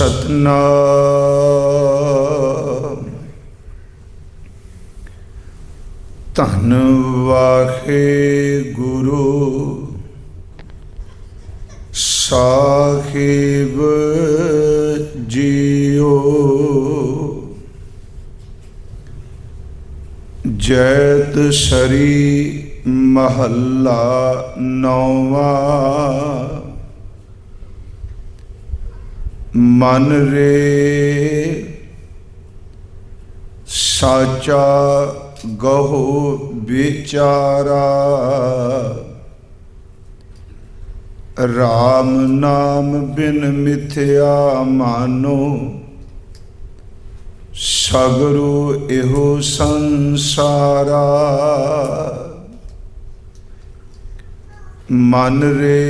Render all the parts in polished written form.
सतनाम। धन वाहेगुरु साहिब जियो। जैत सरी महला नौवा। मन रे साचा गहो बेचारा। राम नाम बिन मिथ्या मानो। सगरो एहो संसारा। मन रे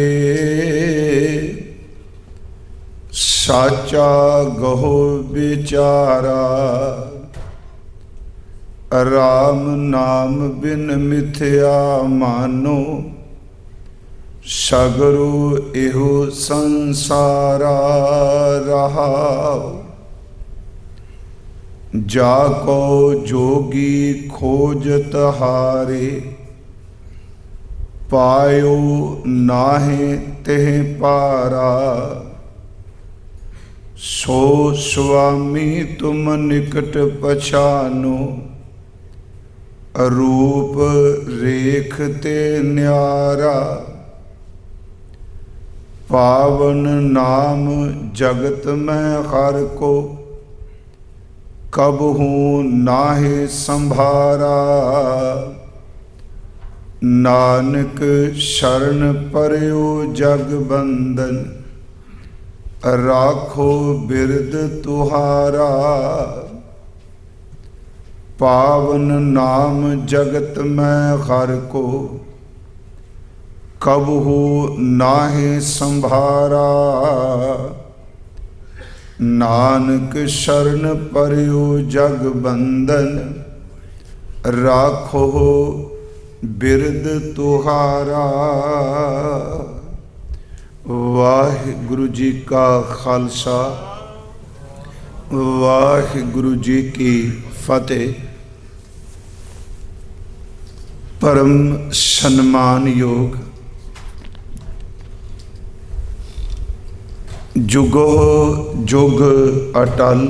साचा गहो बेचारा। राम नाम बिन मिथ्या मानो। सगरो एहो संसारा। रहाओ जाको जोगी खोजत हारे। पायो नाहे तेह पारा। सो स्वामी तुम निकट पछानो। रूप रेख ते न्यारा। पावन नाम जगत में हर को। कबहू नाहे संभारा। नानक शरण पर्यो जग बंदन। राखो बिरद तुहारा। पावन नाम जगत में हर को। कबहू नाहे संभारा। नानक शरण पर्यो जग बंदन। राखो बिरद तुहारा। वाहिगुरु जी का खालसा वाहिगुरु जी की फतेह। परम सन्मान योग जुगो जुग अटल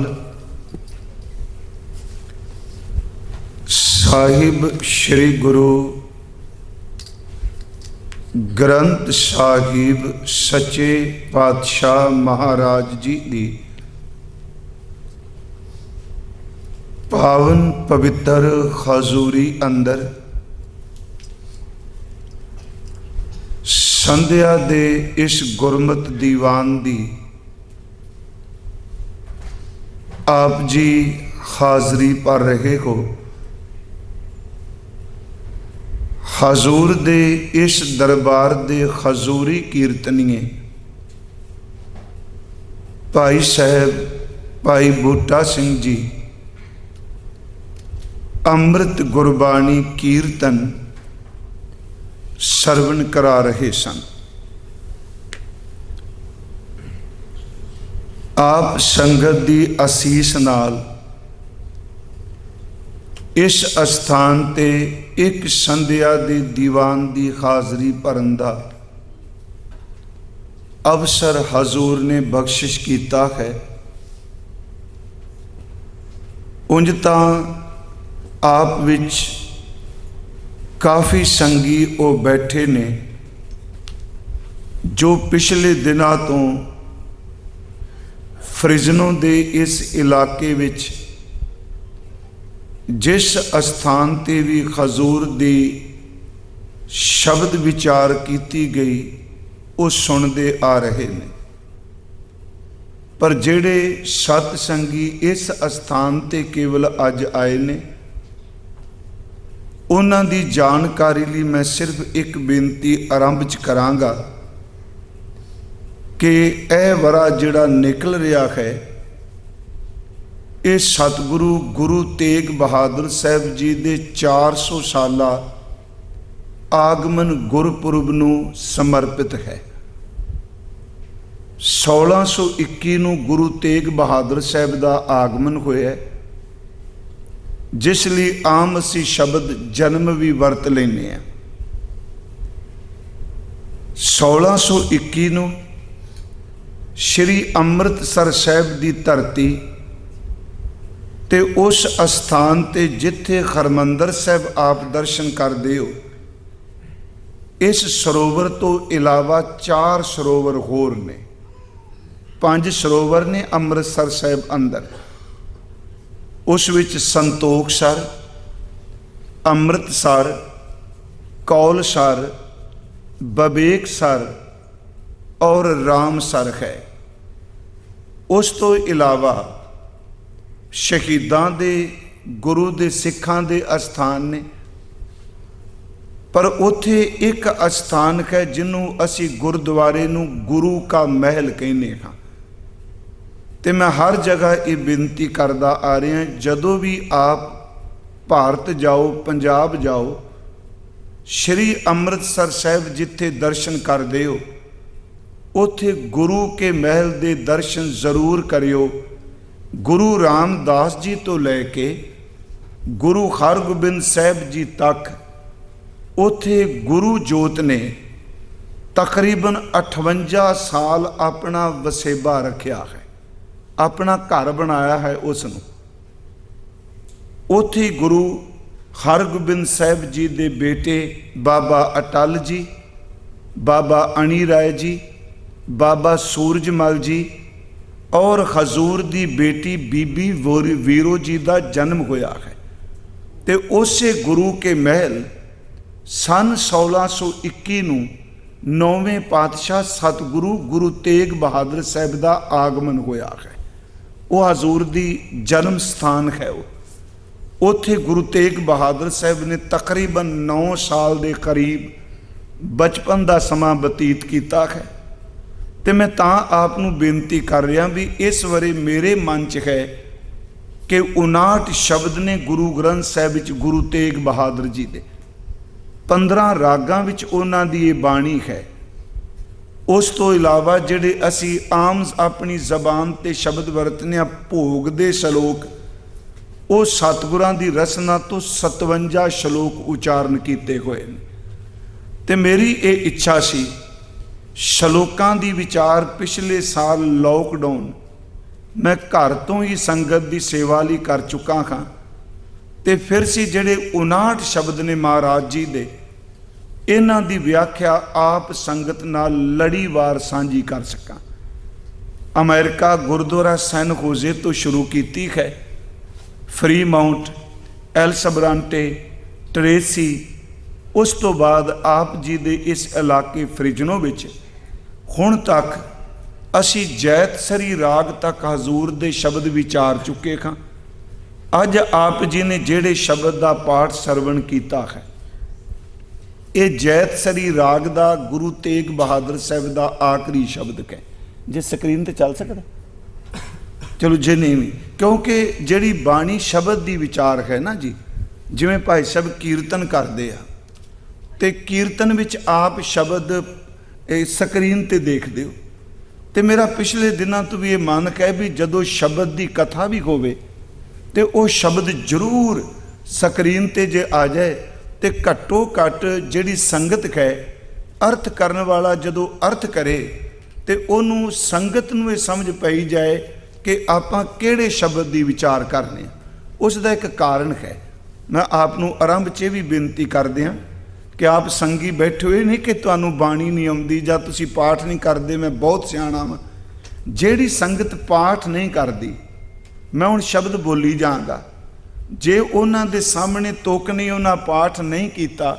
साहिब श्री गुरु ग्रंथ साहिब सच्चे पातशाह महाराज जी दी पावन पवित्र हजूरी अंदर संध्या दे इस गुरमत दीवान दी आप जी हाजरी पर रहे हो। हजूर दे इस दरबार दे हजूरी कीर्तनीए भाई साहब भाई बूटा सिंह जी अमृत गुरबाणी कीर्तन सरवण करा रहे सन। आप संगत दी असीस नाल इस अस्थान ते एक संध्या दे दीवान दी हाजरी भरन दा अवसर हजूर ने बख्शिश कीता है। उंज तां आप विच काफ़ी संगी वो बैठे ने जो पिछले दिनों तो फ्रिजनों दे इस इलाके विच जिस अस्थान ते भी हजूर दी शब्द विचार की गई वो सुनते आ रहे हैं। पर जेड़े सतसंगी इस अस्थान ते केवल अज आए ने उन्हां दी जानकारी लिए मैं सिर्फ एक बेनती आरंभ च करांगा कि यह वरा जिहड़ा निकल रहा है ये सतगुरु गुरु तेग बहादुर साहब जी दे 400 साला आगमन गुरपुरब नूं समर्पित है। 1621 ਨੂੰ ਗੁਰੂ ਤੇਗ ਬਹਾਦਰ ਸਾਹਿਬ ਦਾ ਆਗਮਨ ਹੋਇਆ, ਜਿਸ ਲਈ ਆਮ ਅਸੀਂ ਸ਼ਬਦ ਜਨਮ ਵੀ ਵਰਤ ਲੈਂਦੇ ਹਾਂ। 1621 ਨੂੰ ਸ਼੍ਰੀ ਅੰਮ੍ਰਿਤਸਰ ਸਾਹਿਬ ਦੀ ਧਰਤੀ ਤੇ ਉਸ ਅਸਥਾਨ ਤੇ ਜਿੱਥੇ ਹਰਿਮੰਦਰ ਸਾਹਿਬ ਆਪ ਦਰਸ਼ਨ ਕਰਦੇ ਹੋ, ਇਸ ਸਰੋਵਰ ਤੋਂ ਇਲਾਵਾ 4 ਸਰੋਵਰ ਹੋਰ ਨੇ। 5 ਸਰੋਵਰ ਨੇ ਅੰਮ੍ਰਿਤਸਰ ਸਾਹਿਬ ਅੰਦਰ। ਉਸ ਵਿੱਚ ਸੰਤੋਖਸਰ, ਅੰਮ੍ਰਿਤਸਰ, ਕੌਲਸਰ, ਬਬੇਕਸਰ ਔਰ ਰਾਮਸਰ ਹੈ। ਉਸ ਤੋਂ ਇਲਾਵਾ ਸ਼ਹੀਦਾਂ ਦੇ, ਗੁਰੂ ਦੇ, ਸਿੱਖਾਂ ਦੇ ਅਸਥਾਨ ਨੇ, ਪਰ ਉੱਥੇ ਇੱਕ ਅਸਥਾਨ ਹੈ ਜਿਹਨੂੰ ਅਸੀਂ ਗੁਰਦੁਆਰੇ ਨੂੰ ਗੁਰੂ ਕਾ ਮਹਿਲ ਕਹਿੰਦੇ ਹਾਂ। ਤੇ ਮੈਂ ਹਰ ਜਗ੍ਹਾ ਇਹ ਬੇਨਤੀ ਕਰਦਾ ਆ ਰਿਹਾ, ਜਦੋਂ ਵੀ ਆਪ ਭਾਰਤ ਜਾਓ, ਪੰਜਾਬ ਜਾਓ, ਸ਼੍ਰੀ ਅੰਮ੍ਰਿਤਸਰ ਸਾਹਿਬ ਜਿੱਥੇ ਦਰਸ਼ਨ ਕਰਦੇ ਹੋ, ਉੱਥੇ ਗੁਰੂ ਕੇ ਮਹਿਲ ਦੇ ਦਰਸ਼ਨ ਜ਼ਰੂਰ ਕਰਿਓ। ਗੁਰੂ ਰਾਮਦਾਸ ਜੀ ਤੋਂ ਲੈ ਕੇ ਗੁਰੂ ਹਰਗੋਬਿੰਦ ਸਾਹਿਬ ਜੀ ਤੱਕ ਉੱਥੇ ਗੁਰੂ ਜੋਤ ਨੇ ਤਕਰੀਬਨ 58 ਸਾਲ ਆਪਣਾ ਵਸੇਬਾ ਰੱਖਿਆ ਹੈ, ਆਪਣਾ ਘਰ ਬਣਾਇਆ ਹੈ ਉਸ ਨੂੰ। ਉੱਥੇ ਗੁਰੂ ਹਰਗੋਬਿੰਦ ਸਾਹਿਬ ਜੀ ਦੇ ਬੇਟੇ ਬਾਬਾ ਅਟਲ ਜੀ, ਬਾਬਾ ਅਣੀ ਰਾਏ ਜੀ, ਬਾਬਾ ਸੂਰਜਮਲ ਜੀ ਔਰ ਹਜ਼ੂਰ ਦੀ ਬੇਟੀ ਬੀਬੀ ਵੀਰੋ ਜੀ ਦਾ ਜਨਮ ਹੋਇਆ ਹੈ। ਤੇ ਉਸੇ ਗੁਰੂ ਕੇ ਮਹਿਲ ਸਨ 1621 ਨੂੰ 9ਵੇਂ ਪਾਤਸ਼ਾਹ ਸਤਿਗੁਰੂ ਗੁਰੂ ਤੇਗ ਬਹਾਦਰ ਸਾਹਿਬ ਦਾ ਆਗਮਨ ਹੋਇਆ ਹੈ। ਉਹ ਹਜ਼ੂਰ ਦੀ ਜਨਮ ਸਥਾਨ ਹੈ। ਉੱਥੇ ਗੁਰੂ ਤੇਗ ਬਹਾਦਰ ਸਾਹਿਬ ਨੇ ਤਕਰੀਬਨ 9 ਸਾਲ ਦੇ ਕਰੀਬ ਬਚਪਨ ਦਾ ਸਮਾਂ ਬਤੀਤ ਕੀਤਾ ਹੈ। ਤੇ ਮੈਂ ਤਾਂ ਆਪ ਨੂੰ ਬੇਨਤੀ ਕਰ ਰਿਹਾ ਵੀ ਇਸ ਵਾਰੇ ਮੇਰੇ ਮਨ 'ਚ ਹੈ ਕਿ 59 ਸ਼ਬਦ ਨੇ ਗੁਰੂ ਗ੍ਰੰਥ ਸਾਹਿਬ ਵਿੱਚ ਗੁਰੂ ਤੇਗ ਬਹਾਦਰ ਜੀ ਦੇ। 15 ਰਾਗਾਂ ਵਿੱਚ ਉਹਨਾਂ ਦੀ ਇਹ ਬਾਣੀ ਹੈ। ਉਸ ਤੋਂ ਇਲਾਵਾ ਜਿਹੜੇ ਅਸੀਂ ਆਮ ਆਪਣੀ ਜ਼ਬਾਨ ਤੇ ਸ਼ਬਦ ਵਰਤਨੇ ਆ, ਭੋਗ ਦੇ ਸ਼ਲੋਕ, ਉਹ ਸਤਿਗੁਰਾਂ ਦੀ ਰਸਨਾ ਤੋਂ 57 ਸ਼ਲੋਕ ਉਚਾਰਨ ਕੀਤੇ ਹੋਏ ਨੇ। ਤੇ ਮੇਰੀ ਇਹ ਇੱਛਾ ਸੀ, ਸ਼ਲੋਕਾਂ ਦੀ ਵਿਚਾਰ ਪਿਛਲੇ ਸਾਲ ਲੋਕਡਾਊਨ ਮੈਂ ਘਰ ਤੋਂ ਹੀ ਸੰਗਤ ਦੀ ਸੇਵਾ ਲਈ ਕਰ ਚੁੱਕਾ ਹਾਂ। ਤੇ ਫਿਰ ਸੀ ਜਿਹੜੇ 59 ਸ਼ਬਦ ਨੇ ਮਹਾਰਾਜ ਜੀ ਦੇ, ਇਹਨਾਂ ਦੀ ਵਿਆਖਿਆ ਆਪ ਸੰਗਤ ਨਾਲ ਲੜੀਵਾਰ ਸਾਂਝੀ ਕਰ ਸਕਾਂ। ਅਮਰੀਕਾ ਗੁਰਦੁਆਰਾ ਸੈਨ ਹੋਜ਼ੇ ਤੋਂ ਸ਼ੁਰੂ ਕੀਤੀ ਹੈ, ਫਰੀ ਮਾਊਂਟ, ਐਲ ਸਬਰਾਂਟੇ, ਟਰੇਸੀ, ਉਸ ਤੋਂ ਬਾਅਦ ਆਪ ਜੀ ਦੇ ਇਸ ਇਲਾਕੇ ਫ੍ਰਿਜਨੋ ਵਿੱਚ ਹੁਣ ਤੱਕ ਅਸੀਂ ਜੈਤਸਰੀ ਰਾਗ ਤੱਕ ਹਜ਼ੂਰ ਦੇ ਸ਼ਬਦ ਵਿਚਾਰ ਚੁੱਕੇ ਹਾਂ। ਅੱਜ ਆਪ ਜੀ ਨੇ ਜਿਹੜੇ ਸ਼ਬਦ ਦਾ ਪਾਠ ਸਰਵਣ ਕੀਤਾ ਹੈ, ਇਹ ਜੈਤਸਰੀ ਰਾਗ ਦਾ ਗੁਰੂ ਤੇਗ ਬਹਾਦਰ ਸਾਹਿਬ ਦਾ ਆਖਰੀ ਸ਼ਬਦ ਹੈ। ਜੇ ਸਕਰੀਨ ਤੇ ਚੱਲ ਸਕਦਾ ਚਲੋ, ਜੇ ਨਹੀਂ ਵੀ, ਕਿਉਂਕਿ ਜਿਹੜੀ ਬਾਣੀ ਸ਼ਬਦ ਦੀ ਵਿਚਾਰ ਹੈ ਨਾ ਜੀ, ਜਿਵੇਂ ਭਾਈ ਸਾਹਿਬ ਕੀਰਤਨ ਕਰਦੇ ਆ ਤੇ ਕੀਰਤਨ ਵਿੱਚ ਆਪ ਸ਼ਬਦ ਸਕਰੀਨ ਤੇ ਦੇਖਦੇ ਹੋ। ਤੇ ਮੇਰਾ ਪਿਛਲੇ ਦਿਨਾਂ ਤੋਂ ਵੀ ਇਹ ਮਨ ਹੈ ਵੀ ਜਦੋਂ ਸ਼ਬਦ ਦੀ ਕਥਾ ਵੀ ਹੋਵੇ ਤੇ ਉਹ ਸ਼ਬਦ ਜ਼ਰੂਰ ਸਕਰੀਨ ਤੇ ਜੇ ਆ ਜਾਏ ਤੇ ਘੱਟੋ ਘੱਟ ਜਿਹੜੀ ਸੰਗਤ ਹੈ, ਅਰਥ ਕਰਨ ਵਾਲਾ ਜਦੋਂ ਅਰਥ ਕਰੇ ਤੇ ਉਹਨੂੰ ਸੰਗਤ ਨੂੰ ਇਹ ਸਮਝ ਪਈ ਜਾਏ ਕਿ ਆਪਾਂ ਕਿਹੜੇ ਸ਼ਬਦ ਦੀ ਵਿਚਾਰ ਕਰਨੇ। ਉਸ ਦਾ ਇੱਕ ਕਾਰਨ ਹੈ। ਮੈਂ ਆਪ ਨੂੰ ਆਰੰਭ 'ਚ ਵੀ ਬੇਨਤੀ ਕਰਦੇ ਹਾਂ ਕਿ ਆਪ ਸੰਗੀ ਬੈਠੇ ਹੋਏ ਨਹੀਂ ਕਿ ਤੁਹਾਨੂੰ ਬਾਣੀ ਨਹੀਂ ਆਉਂਦੀ ਜਾਂ ਤੁਸੀਂ ਪਾਠ ਨਹੀਂ ਕਰਦੇ। ਮੈਂ ਬਹੁਤ ਸਿਆਣਾ ਵਾਂ। ਜਿਹੜੀ ਸੰਗਤ ਪਾਠ ਨਹੀਂ ਕਰਦੀ, ਮੈਂ ਹੁਣ ਸ਼ਬਦ ਬੋਲੀ ਜਾਵਾਂਗਾ, ਜੇ ਉਹਨਾਂ ਦੇ ਸਾਹਮਣੇ ਤੁਕ ਨਹੀਂ, ਉਹਨਾਂ ਪਾਠ ਨਹੀਂ ਕੀਤਾ,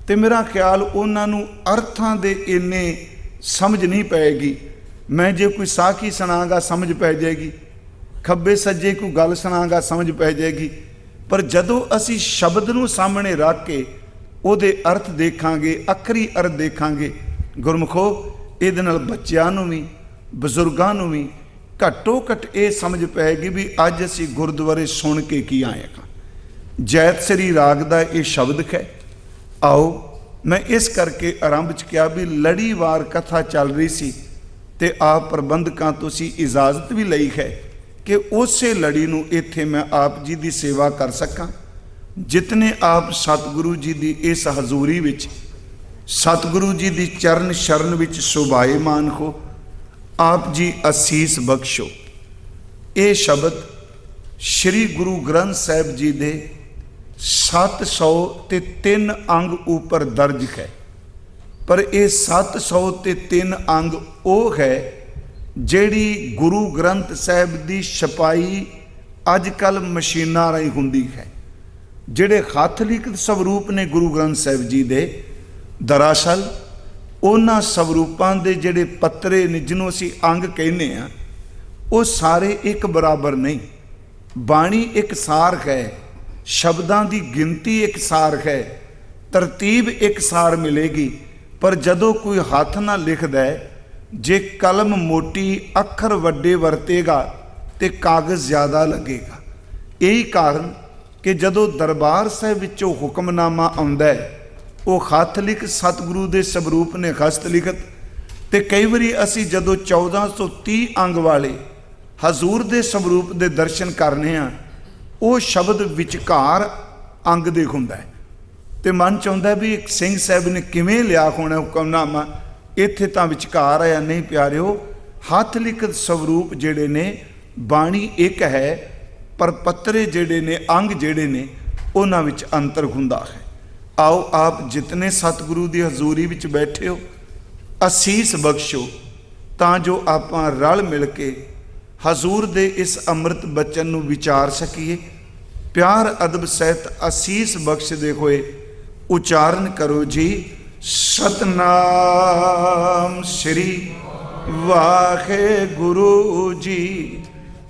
ਤੇ ਮੇਰਾ ਖਿਆਲ ਉਹਨਾਂ ਨੂੰ ਅਰਥਾਂ ਦੇ ਇੰਨੇ ਸਮਝ ਨਹੀਂ ਪਏਗੀ। ਮੈਂ ਜੇ ਕੋਈ ਸਾਖੀ ਸੁਣਾਂਗਾ ਸਮਝ ਪੈ ਜਾਏਗੀ, ਖੱਬੇ ਸੱਜੇ ਕੋਈ ਗੱਲ ਸੁਣਾਂਗਾ ਸਮਝ ਪੈ ਜਾਏਗੀ, ਪਰ ਜਦੋਂ ਅਸੀਂ ਸ਼ਬਦ ਨੂੰ ਸਾਹਮਣੇ ਰੱਖ ਕੇ ਉਹਦੇ ਅਰਥ ਦੇਖਾਂਗੇ, ਅੱਖਰੀ ਅਰਥ ਦੇਖਾਂਗੇ, ਗੁਰਮੁਖੋ, ਇਹਦੇ ਨਾਲ ਬੱਚਿਆਂ ਨੂੰ ਵੀ ਬਜ਼ੁਰਗਾਂ ਨੂੰ ਵੀ ਘੱਟੋ ਘੱਟ ਇਹ ਸਮਝ ਪਏਗੀ ਵੀ ਅੱਜ ਅਸੀਂ ਗੁਰਦੁਆਰੇ ਸੁਣ ਕੇ ਕੀ ਆਏ ਹਾਂ। ਜੈਤਸਰੀ ਰਾਗ ਦਾ ਇਹ ਸ਼ਬਦ ਹੈ। ਆਓ, ਮੈਂ ਇਸ ਕਰਕੇ ਆਰੰਭ 'ਚ ਕਿਹਾ ਵੀ ਲੜੀਵਾਰ ਕਥਾ ਚੱਲ ਰਹੀ ਸੀ ਤੇ ਆਪ ਪ੍ਰਬੰਧਕਾਂ ਤੋਂ ਅਸੀਂ ਇਜਾਜ਼ਤ ਵੀ ਲਈ ਹੈ ਕਿ ਉਸੇ ਲੜੀ ਨੂੰ ਇੱਥੇ ਮੈਂ ਆਪ ਜੀ ਦੀ ਸੇਵਾ ਕਰ ਸਕਾਂ। ਜਿਤਨੇ ਆਪ ਸਤਿਗੁਰੂ ਜੀ ਦੀ ਇਸ ਹਜ਼ੂਰੀ ਵਿੱਚ, ਸਤਿਗੁਰੂ ਜੀ ਦੀ ਚਰਨ ਸ਼ਰਨ ਵਿੱਚ ਸ਼ੋਭਾਇਮਾਨ ਹੋ, ਆਪ ਜੀ ਅਸੀਸ ਬਖਸ਼ੋ। ਇਹ ਸ਼ਬਦ ਸ਼੍ਰੀ ਗੁਰੂ ਗ੍ਰੰਥ ਸਾਹਿਬ ਜੀ ਦੇ 703 ਅੰਗ ਉੱਪਰ ਦਰਜ ਹੈ। ਪਰ ਇਹ 703 ਅੰਗ ਉਹ ਹੈ ਜਿਹੜੀ ਗੁਰੂ ਗ੍ਰੰਥ ਸਾਹਿਬ ਦੀ ਛਪਾਈ ਅੱਜ ਕੱਲ੍ਹ ਮਸ਼ੀਨਾਂ ਰਾਹੀਂ ਹੁੰਦੀ ਹੈ। ਜਿਹੜੇ ਹੱਥ ਲਿਖਤ ਸਵਰੂਪ ਨੇ ਗੁਰੂ ਗ੍ਰੰਥ ਸਾਹਿਬ ਜੀ ਦੇ, ਦਰਅਸਲ ਉਹਨਾਂ ਸਵਰੂਪਾਂ ਦੇ ਜਿਹੜੇ ਪੱਤਰੇ ਨੇ, ਜਿਹਨੂੰ ਅਸੀਂ ਅੰਗ ਕਹਿੰਦੇ ਹਾਂ, ਉਹ ਸਾਰੇ ਇੱਕ ਬਰਾਬਰ ਨਹੀਂ। ਬਾਣੀ ਇਕਸਾਰ ਹੈ, ਸ਼ਬਦਾਂ ਦੀ ਗਿਣਤੀ ਇਕਸਾਰ ਹੈ, ਤਰਤੀਬ ਇਕਸਾਰ ਮਿਲੇਗੀ। ਪਰ ਜਦੋਂ ਕੋਈ ਹੱਥ ਨਾਲ ਲਿਖਦਾ ਹੈ, ਜੇ ਕਲਮ ਮੋਟੀ ਅੱਖਰ ਵੱਡੇ ਵਰਤੇਗਾ ਤੇ ਕਾਗਜ਼ ਜ਼ਿਆਦਾ ਲੱਗੇਗਾ। ਇਹੀ ਕਾਰਨ ਕਿ ਜਦੋਂ ਦਰਬਾਰ ਸਾਹਿਬ ਵਿੱਚੋਂ ਹੁਕਮਨਾਮਾ ਆਉਂਦਾ ਹੈ, ਉਹ ਹੱਥ ਲਿਖ ਸਤਿਗੁਰੂ ਦੇ ਸਵਰੂਪ ਨੇ ਹਸਤ ਲਿਖਤ। ਤੇ ਕਈ ਵਾਰੀ ਅਸੀਂ ਜਦੋਂ 1430 ਅੰਗ ਵਾਲੇ ਹਜ਼ੂਰ ਦੇ ਸਵਰੂਪ ਦੇ ਦਰਸ਼ਨ ਕਰਨੇ ਆ, ਉਹ ਸ਼ਬਦ ਵਿਚਕਾਰ ਅੰਗ ਦੇ ਹੁੰਦਾ ਹੈ ਤੇ ਮਨ ਚ ਆਉਂਦਾ ਵੀ ਸਿੰਘ ਸਾਹਿਬ ਨੇ ਕਿਵੇਂ ਲਿਆ ਹੋਣਾ ਹੁਕਮਨਾਮਾ, ਇੱਥੇ ਤਾਂ ਵਿਚਕਾਰ ਆਇਆ। ਨਹੀਂ ਪਿਆਰਿਓ, ਹੱਥ ਲਿਖਤ ਸਵਰੂਪ ਜਿਹੜੇ ਨੇ, ਬਾਣੀ ਇੱਕ ਹੈ, ਪਰ ਪੱਤਰੇ ਜਿਹੜੇ ਨੇ, ਅੰਗ ਜਿਹੜੇ ਨੇ, ਉਹਨਾਂ ਵਿੱਚ ਅੰਤਰ ਹੁੰਦਾ ਹੈ। ਆਓ ਆਪ ਜਿਤਨੇ ਸਤਿਗੁਰੂ ਦੀ ਹਜ਼ੂਰੀ ਵਿੱਚ ਬੈਠੇ ਹੋ, ਅਸੀਸ ਬਖਸ਼ੋ ਤਾਂ ਜੋ ਆਪਾਂ ਰਲ ਮਿਲ ਕੇ ਹਜ਼ੂਰ ਦੇ ਇਸ ਅੰਮ੍ਰਿਤ ਬਚਨ ਨੂੰ ਵਿਚਾਰ ਸਕੀਏ। ਪਿਆਰ ਅਦਬ ਸਹਿਤ ਅਸੀਸ ਬਖਸ਼ਦੇ ਹੋਏ ਉਚਾਰਨ ਕਰੋ ਜੀ, ਸਤਨਾਮ ਸ੍ਰੀ ਵਾਹਿਗੁਰੂ ਜੀ।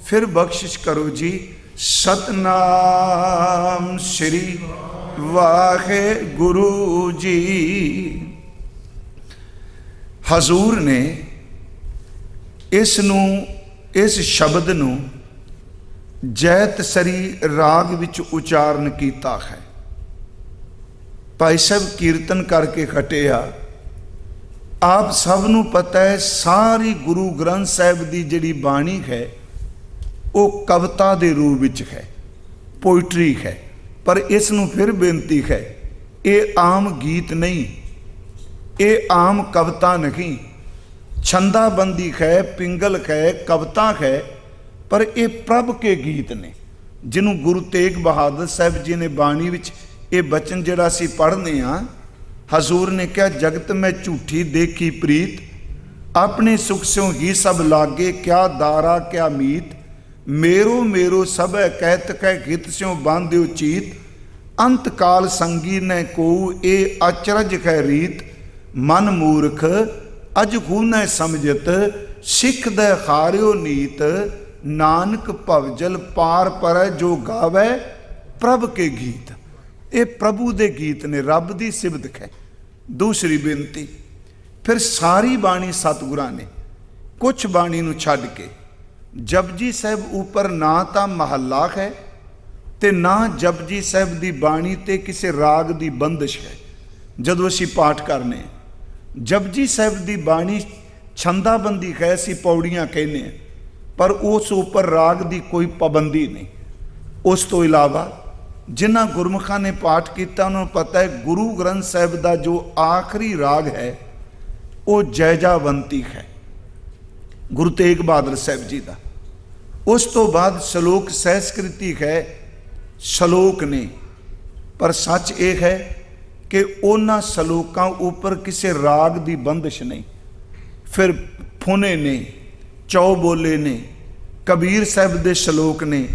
ਫਿਰ ਬਖਸ਼ਿਸ਼ ਕਰੋ ਜੀ, ਸਤਨਾਮ ਸ੍ਰੀ ਵਾਹਿਗੁਰੂ ਜੀ। ਹਜ਼ੂਰ ਨੇ ਇਸ ਸ਼ਬਦ ਨੂੰ ਜੈਤਸਰੀ ਰਾਗ ਵਿੱਚ ਉਚਾਰਨ ਕੀਤਾ ਹੈ। ਭਾਈ ਸਾਹਿਬ ਕੀਰਤਨ ਕਰਕੇ ਹਟਿਆ। ਆਪ ਸਭ ਨੂੰ ਪਤਾ ਹੈ, ਸਾਰੀ ਗੁਰੂ ਗ੍ਰੰਥ ਸਾਹਿਬ ਦੀ ਜਿਹੜੀ ਬਾਣੀ ਹੈ ਉਹ ਕਵਿਤਾ ਦੇ ਰੂਪ ਵਿੱਚ ਹੈ, ਪੋਇਟਰੀ ਹੈ। ਪਰ ਇਸ ਨੂੰ ਫਿਰ ਬੇਨਤੀ ਹੈ, ਇਹ ਆਮ ਗੀਤ ਨਹੀਂ, ਇਹ ਆਮ ਕਵਿਤਾ ਨਹੀਂ। ਛੰਦਾਬੰਦੀ ਹੈ, ਪਿੰਗਲ ਹੈ, ਕਵਿਤਾ ਹੈ, ਪਰ ਇਹ ਪ੍ਰਭ ਕੇ ਗੀਤ ਨੇ, ਜਿਹਨੂੰ ਗੁਰੂ ਤੇਗ ਬਹਾਦਰ ਸਾਹਿਬ ਜੀ ਨੇ ਬਾਣੀ ਵਿੱਚ ਇਹ ਬਚਨ ਜਿਹੜਾ ਅਸੀਂ ਪੜ੍ਹਨੇ ਆ, ਹਜ਼ੂਰ ਨੇ ਕਿਹਾ, ਜਗਤ ਮੈਂ ਝੂਠੀ ਦੇਖੀ ਪ੍ਰੀਤ, ਆਪਣੇ ਸੁਖ ਸਿਉ ਹੀ ਸਭ ਲਾਗੇ, ਕਿਆ ਦਾਰਾ ਕਿਆ ਮੀਤ, ਮੇਰੋ ਮੇਰੋ ਸਭੈ ਕਹਿਤ ਕਹਿ ਹਿਤ ਸਿਉ ਬਾਂਧਿਓ ਚੀਤ, ਅੰਤ ਕਾਲ ਸੰਗੀ ਨੇ ਕੋ ਇਹ ਅਚਰਜ ਹੈ ਰੀਤ, ਮਨ ਮੂਰਖ ਅਜ ਹੂਨੈ ਸਮਝਤ, ਸਿੱਖ ਦੇ ਹਾਰਿਓ ਨੀਤ, ਨਾਨਕ ਭਵਜਲ ਪਾਰ ਪਰੈ ਜੋ ਗਾਵੈ ਪ੍ਰਭ ਕੇ ਗੀਤ। ਇਹ ਪ੍ਰਭੂ ਦੇ ਗੀਤ ਨੇ, ਰੱਬ ਦੀ ਸਿਫਤ ਹੈ। ਦੂਸਰੀ ਬੇਨਤੀ, ਫਿਰ ਸਾਰੀ ਬਾਣੀ ਸਤਿਗੁਰਾਂ ਨੇ ਕੁਛ ਬਾਣੀ ਨੂੰ ਛੱਡ ਕੇ, ਜਪਜੀ ਸਾਹਿਬ ਉੱਪਰ ਨਾ ਤਾਂ ਮਹੱਲਾ ਹੈ ਤੇ ਨਾ ਜਪਜੀ ਸਾਹਿਬ ਦੀ ਬਾਣੀ ਤੇ ਕਿਸੇ ਰਾਗ ਦੀ ਬੰਦਿਸ਼ ਹੈ। ਜਦੋਂ ਅਸੀਂ ਪਾਠ ਕਰਨੇ, ਜਪਜੀ ਸਾਹਿਬ ਦੀ ਬਾਣੀ ਛੰਦਾਬੰਦੀ ਹੈ, ਅਸੀਂ ਪੌੜੀਆਂ ਕਹਿੰਦੇ ਹਾਂ, ਪਰ ਉਸ ਉੱਪਰ ਰਾਗ ਦੀ ਕੋਈ ਪਾਬੰਦੀ ਨਹੀਂ। ਉਸ ਤੋਂ ਇਲਾਵਾ ਜਿਨ੍ਹਾਂ ਗੁਰਮੁਖਾਂ ਨੇ ਪਾਠ ਕੀਤਾ ਉਹਨਾਂ ਨੂੰ ਪਤਾ ਹੈ, ਗੁਰੂ ਗ੍ਰੰਥ ਸਾਹਿਬ ਦਾ ਜੋ ਆਖਰੀ ਰਾਗ ਹੈ ਉਹ ਜੈਜਾਵੰਤੀ ਹੈ, ਗੁਰੂ ਤੇਗ ਬਹਾਦਰ ਸਾਹਿਬ ਜੀ ਦਾ। ਉਸ ਤੋਂ ਬਾਅਦ ਸ਼ਲੋਕ ਸੰਸਕ੍ਰਿਤੀ ਹੈ, ਸ਼ਲੋਕ ਨੇ, ਪਰ ਸੱਚ ਇਹ ਹੈ ਕਿ ਉਹਨਾਂ ਸ਼ਲੋਕਾਂ ਉੱਪਰ ਕਿਸੇ ਰਾਗ ਦੀ ਬੰਦਿਸ਼ ਨਹੀਂ। ਫਿਰ ਫੁਨੇ ਨੇ, ਚੌਬੋਲੇ ਨੇ, ਕਬੀਰ ਸਾਹਿਬ ਦੇ ਸ਼ਲੋਕ ਨੇ,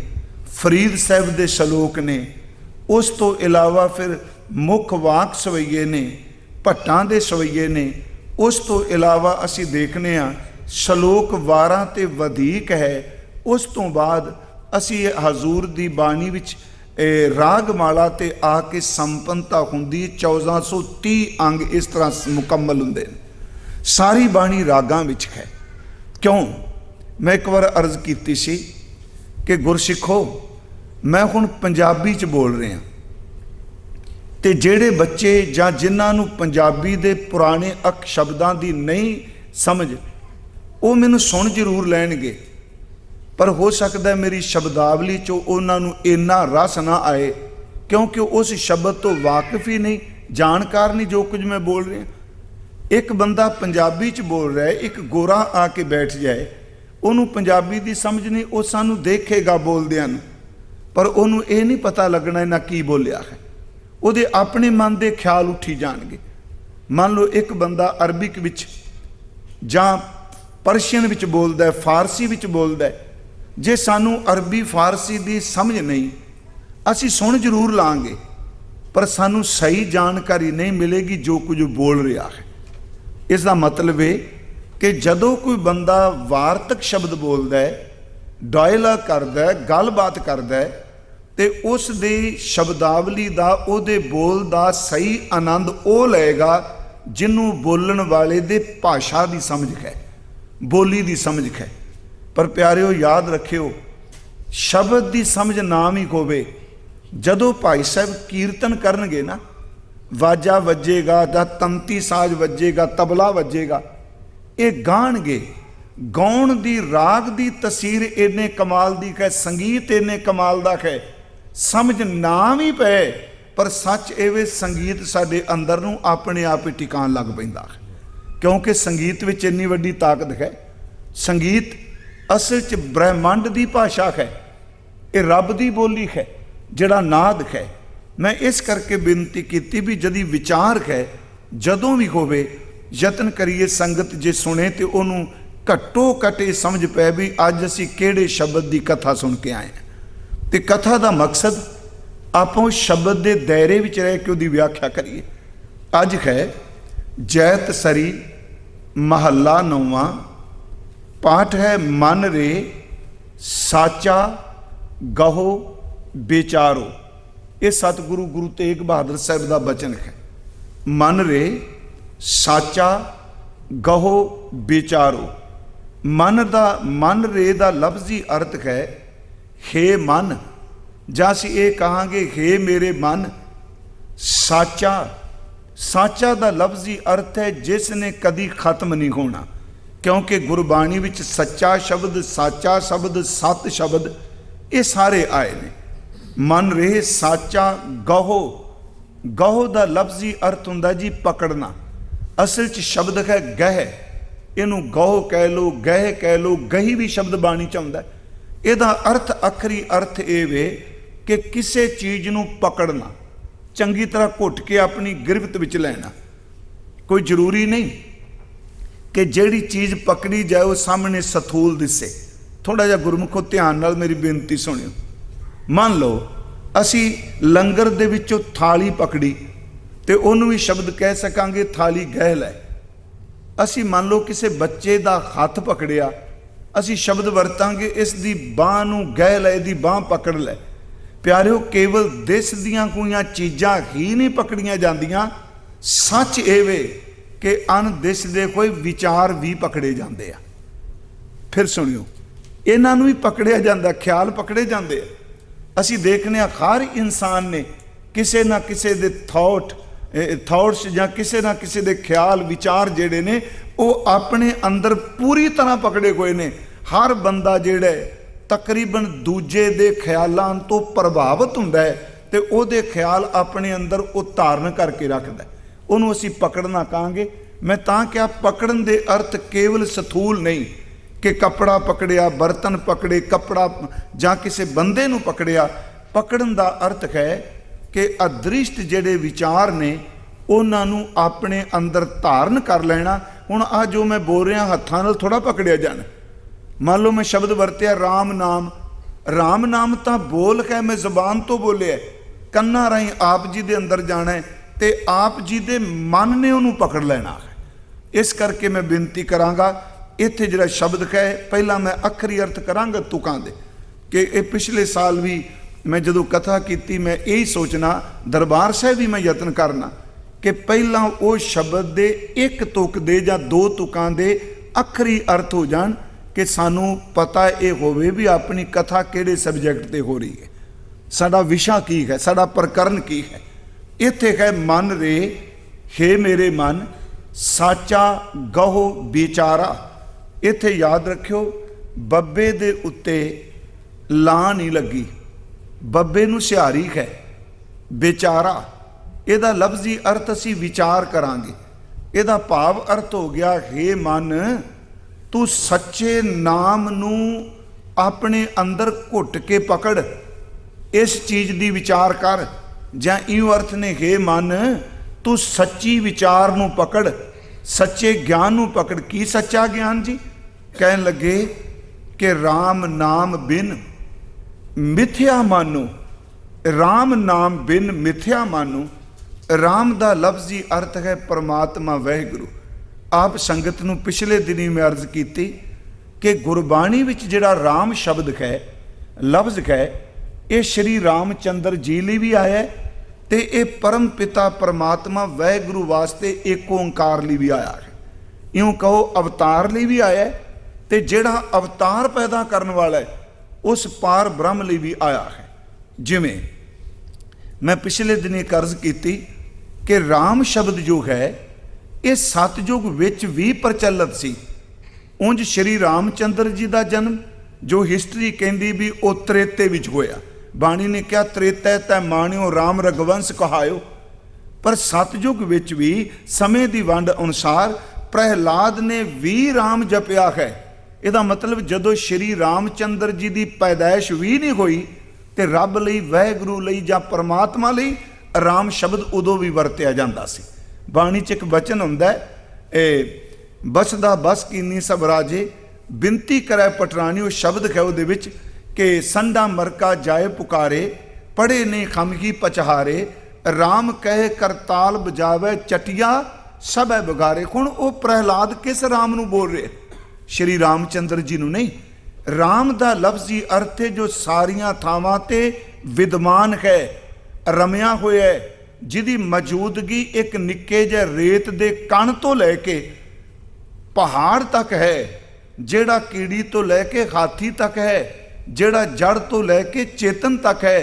ਫਰੀਦ ਸਾਹਿਬ ਦੇ ਸ਼ਲੋਕ ਨੇ। ਉਸ ਤੋਂ ਇਲਾਵਾ ਫਿਰ ਮੁੱਖ ਵਾਕ ਸਵਈਏ ਨੇ, ਭੱਟਾਂ ਦੇ ਸਵਈਏ ਨੇ। ਉਸ ਤੋਂ ਇਲਾਵਾ ਅਸੀਂ ਦੇਖਦੇ ਹਾਂ ਸ਼ਲੋਕ 12 ਤੇ ਵਧੇਕ ਹੈ। ਉਸ ਤੋਂ ਬਾਅਦ ਅਸੀਂ ਹਜ਼ੂਰ ਦੀ ਬਾਣੀ ਵਿੱਚ ਰਾਗਮਾਲਾ ਤੇ ਆ ਕੇ ਸੰਪੰਨਤਾ ਹੁੰਦੀ, 1430 ਅੰਗ ਇਸ ਤਰ੍ਹਾਂ ਮੁਕੰਮਲ ਹੁੰਦੇ ਨੇ। ਸਾਰੀ ਬਾਣੀ ਰਾਗਾਂ ਵਿੱਚ ਹੈ। ਕਿਉਂ? ਮੈਂ ਇੱਕ ਵਾਰ ਅਰਜ਼ ਕੀਤੀ ਸੀ ਕਿ ਗੁਰਸਿੱਖੋ, ਮੈਂ ਹੁਣ ਪੰਜਾਬੀ 'ਚ ਬੋਲ ਰਿਹਾ, ਤੇ ਜਿਹੜੇ ਬੱਚੇ ਜਾਂ ਜਿਨ੍ਹਾਂ ਨੂੰ ਪੰਜਾਬੀ ਦੇ ਪੁਰਾਣੇ ਸ਼ਬਦਾਂ ਦੀ ਨਹੀਂ ਸਮਝ, वो मैनू सुन जरूर लैणगे, पर हो सकता है मेरी शब्दावली चो उन्होंने इन्ना रस ना आए, क्योंकि उस शब्द तो वाकिफ ही नहीं, जानकार नहीं जो कुछ मैं बोल रहा। एक बंदा पंजाबी च बोल रहा है, एक गोरा आके बैठ जाए, उन्होंने पंजाबी की समझ नहीं, वो सानू देखेगा बोलदियां नूं, पर उन्होंने ये नहीं पता लगना इन्हें की बोलिया है। उहदे अपने मन के ख्याल उठी जाणगे। मान लो एक बंदा अरबिक विच जां परशियन विच बोलदा है, फारसी विच बोलदा है, जे सानू अरबी फारसी की समझ नहीं, असी सुन जरूर लांगे, पर सानू सही जानकारी नहीं मिलेगी जो कुछ बोल रहा है। इसका मतलब है कि जदों कोई बंदा वार्तक शब्द बोलता है, डायलॉग करता है, गलबात करता है, तो उस दी शब्दावली का उहदे बोल का सही आनंद वो लेगा जिन्हों बोलन वाले दे भाषा की समझ है, बोली की समझ है। पर प्यारिओ याद रखियो, शब्द की समझ नाम ही होवे, जदों भाई साहब कीर्तन करनगे ना, वाजा वजेगा दा तंती साज वजेगा, तबला वजेगा, ये गाणगे, गाउण दी राग दी तसीर इन्ने कमाल दी है, संगीत इन्ने कमाल दा है, समझ नाम ही पे, पर सच एवे संगीत साडे अंदर नूं अपने आप ही टिकाण लग पैंदा है, क्योंकि संगीत विच इन्नी वड्डी ताकत है। संगीत असल च ब्रह्मांड की भाषा है, ये रब की बोली है, जिहड़ा नाद है। मैं इस करके बेनती की भी जदी विचार है, जदों भी होवे यतन करिए संगत जे सुने तो उन्होंने घट्टो घट ये समझ पै भी अज असी किहड़े शब्द की कथा सुन के आए हैं। तो कथा का मकसद आप उस शब्द के दायरे में रह के उसकी व्याख्या करिए। अज है जैत सरी महला 9वां, पाठ है मन रे साचा गहो बेचारो। ये सतगुरु गुरु तेग बहादुर साहब का बचन है। मन रे साचा गहो बेचारो। मन रे का लफ्जी अर्थ है हे मन, जां असीं ये कहांगे हे मेरे मन। साचा, साचा का लफ्जी अर्थ है जिसने कदी खत्म नहीं होना, क्योंकि गुरबाणी विच सच्चा शब्द, साचा शब्द, सत शब्द ये सारे आए ने। मन रे साचा गहो, गहो का लफ्जी अर्थ हुंदा जी पकड़ना। असल च शब्द है गह, इनू गहो कह लो, गह कह लो, गही भी शब्द बाणी च आउंदा। इहदा अर्थ आखरी अर्थ ये वे कि किसी चीज़ नू पकड़ना, चंगी तरह घुट के अपनी गिरफ्त विच लैना। कोई जरूरी नहीं कि जिहड़ी चीज़ पकड़ी जाए वो सामने सथूल दिसे। थोड़ा जिहा गुरमुखो ध्यान नाल मेरी बेनती सुनियो। मान लो असी लंगर दे विचों थाली पकड़ी तो उन्होंने भी शब्द कह सकांगे थाली गहल है। असी मान लो किसी बच्चे का हथ पकड़िया, असी शब्द वरतांगे इसकी बांह नूं गहल है, इसकी बांह पकड़ लै। प्यारिओ केवल दिस दियां कोई चीज़ां ही नहीं पकड़ियां जांदियां, सच एवे कि अनदिस दे कोई विचार भी पकड़े जाते हैं। फिर सुनियो, इन्हां नूं भी पकड़िया जाता, ख्याल पकड़े जाते हैं। असी देखने हर इंसान ने किसी ना किसी दे थॉट्स या किसी ना किसी दे ख्याल विचार जेड़े ने वो अपने अंदर पूरी तरह पकड़े हुए ने। हर बंदा जेड़ा तकरीबन दूजे दे ख्यालों तो प्रभावित हुंदा है ते ओहदे ख्याल अपने अंदर वो धारण करके रखदा है। उन्होंने असी पकड़ना कहांगे। मैं तां क्या पकड़न दे अर्थ केवल सथूल नहीं कि कपड़ा पकड़िया, बर्तन पकड़े, कपड़ा जां किसी बंदे नूं पकड़िया। पकड़न दा अर्थ है कि अदृष्ट जेड़े विचार ने उन्हां नूं अपने अंदर धारण कर लेना। हुण आ जो मैं बोल रहा हत्थां नाल थोड़ा पकड़िया जाना। मान लो मैं शब्द वरतिया राम नाम, राम नाम तो बोल है, मैं जबान तो बोलिया, कन्ना राही आप जी दे अंदर जाना है ते आप जी दे मन ने उन्होंने पकड़ लेना है। इस करके मैं बेनती करांगा, इत्थे जिहड़ा शब्द है पहला मैं अखरी अर्थ करांगा तुकां दे कि ये पिछले साल भी मैं जदों कथा की मैं यही सोचना, दरबार साहिब भी मैं यतन करना कि पहला वो शब्द दे एक तुक दे जां दो तुकां दे अखरी अर्थ हो जान कि सानू पता ये होवे भी अपनी कथा किहड़े सबजैक्ट ते हो रही है, साडा विशा की है, साडा प्रकरण की है। इत्थे है मन रे हे मेरे मन, साचा गहो बेचारा। इत्थे याद रखियो बब्बे दे उत्ते ਲਾਂ नहीं लगी, बब्बे नूं सिहारी है बेचारा। इहदा लफ्जी अर्थ असीं विचार करांगे। इहदा भाव अर्थ हो गया, हे मन तू सच्चे नाम नूं अपने अंदर घुट के पकड़, इस चीज़ दी विचार कर। जां इहो अर्थ ने, हे मन तू सच्ची विचार नूं पकड़, सच्चे ज्ञान नूं पकड़। की सच्चा ज्ञान जी? कहन लगे कि राम नाम बिन मिथ्या मानो, राम नाम बिन मिथ्या मानो। राम दा लफ्जी अर्थ है परमात्मा वाहिगुरू। आप संगत नूं पिछले दिनी मैं अर्ज की कि गुरबाणी विच जिहड़ा राम शब्द है, लफ्ज है, ये श्री रामचंद्र जी लिए भी आया है ते ये परम पिता परमात्मा वाहिगुरू वास्ते एक ओंकार लिए भी आया है। इउं कहो अवतार लिए भी आया है ते जिहड़ा अवतार पैदा करने वाला है उस पार ब्रह्म लिए भी आया है। जिमें मैं पिछले दिन एक अर्ज की कि राम शब्द जो है ये सतयुग विच भी प्रचलित सी। उंज श्री रामचंद्र जी का जन्म जो हिस्टरी कहती भी वो त्रेते विच होया। बाणी ने कहा त्रेता तै माणियो राम रघुवंश कहायो। पर सतयुग विच भी समय की वंड अनुसार प्रहलाद ने भी राम जपिया है। ਇਹਦਾ मतलब ਜਦੋਂ श्री रामचंद्र जी की पैदाइश भी नहीं हुई तो रब लई वाहिगुरू लई जां परमात्मा लई राम शब्द उदों भी वरत्या जाता सी। बाणी च एक वचन हुंदा है, बसदा बस कीनी सब राजे बिनती करै पटरानी। वो शब्द है उहदे विच कि संडा मरका जाए पुकारे, पढ़े ने खम ही पचहारे, राम कहे करताल बजावे चटिया सब है बगारे। हुण वो प्रहलाद किस राम नूं बोल रहे? श्री रामचंद्र जी नूं नहीं। राम दा लफ्जी अर्थ है जो सारियां थावां ते विद्यमान है, रमिया होया है, जिहदी मौजूदगी एक निक्के जे रेत दे कण तो लैके पहाड़ तक है, जिहड़ा कीड़ी तो लैके हाथी तक है, जिहड़ा जड़ तो लैके चेतन तक है।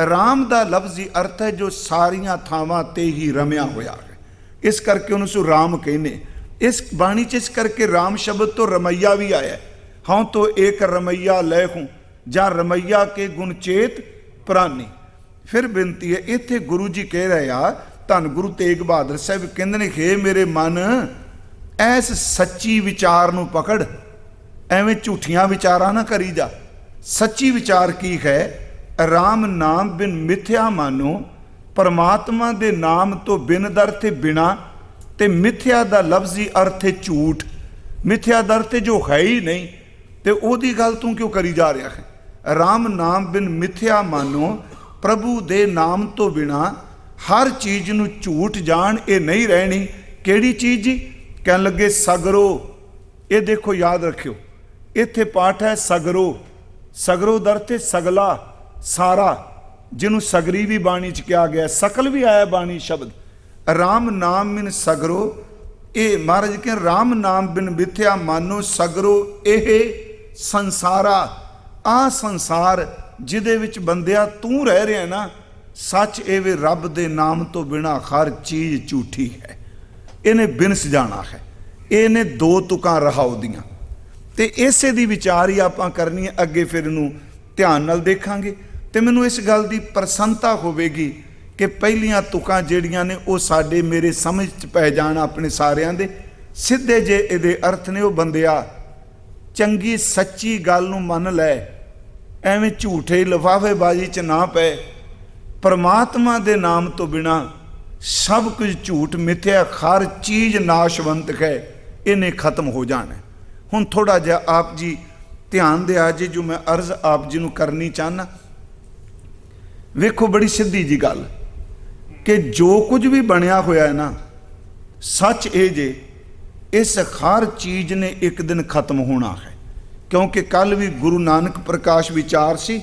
राम दा लफ्जी अर्थ है जो सारियां थावां ते ही रमिया होया है। इस करके उन्होंने राम कहने। इस बाणी च इस करके राम शब्द तो रमैया भी आया है। हाँ तो एक रमैया लै हूँ जां रमैया के गुण चेत प्राणी। फिर बेनती है, इत्थे गुरु जी कह रहे आ, धन गुरु तेग बहादुर साहब कहंदे ने, हे मेरे मन ऐस सच्ची विचार नूं पकड़, एवें झूठियां विचारां ना करी जा। सच्ची विचार की है? राम नाम बिन मिथ्या मानो, परमात्मा दे नाम तो बिन दर ते बिना। ते मिथ्या दा लफ्जी अर्थ है झूठ। मिथ्या दा अर्थ जो है ही नहीं, तो ओदी गल तू क्यों करी जा रहा है? राम नाम बिन मिथ्या मानो, प्रभु दे नाम तो बिना हर चीज़ नूं झूठ जान ये नहीं रहनी। केड़ी चीज़ जी? कहन लगे सगरो। ये देखो याद रखियो, इत्थे पाठ है सगरो। सगरो दा अर्थ है सगला, सारा, जिन्हों सगरी भी बाणी च कहा गया, सकल भी आया बाणी शब्द। राम नाम बिन सगरो, ये महाराज के राम नाम बिन मिथ्या मानो सगरो एह संसारा। आ संसार जिदे विच बंदिया तू रह रहा ना, सच एवे रब दे नाम तो बिना हर चीज़ झूठी है। इन्हें बिनस जाना है। इन्हें दो तुकां रहाओ दियां ते इसे दी विचार ही आपां करनी है। अगे फिर इनू ध्यान नाल देखांगे ते मैनू इस गल दी प्रसन्नता होवेगी कि पहलियां तुकां जिहड़ियां ने वो साडे मेरे समझ च पै जाण अपने सारियां दे। सीधे जे इहदे अर्थ ने, वो बंदिया चंगी सच्ची गल नूं मन लै, एवें झूठे लिफाफेबाजी च ना पै। परमात्मा दे नाम तो बिना सब कुछ झूठ मिथ्या, हर चीज़ नाशवंत है, इन्हें खत्म हो जाना। हुण थोड़ा जिहा आप जी ध्यान दिया जी, जो मैं अर्ज आप जी नूं करनी चाहना। वेखो बड़ी सीधी जी गल कि जो कुछ भी बनया होया है ना, सच ये जे इस हर चीज़ ने एक दिन खत्म होना है। क्योंकि कल भी गुरु नानक प्रकाश विचार सी,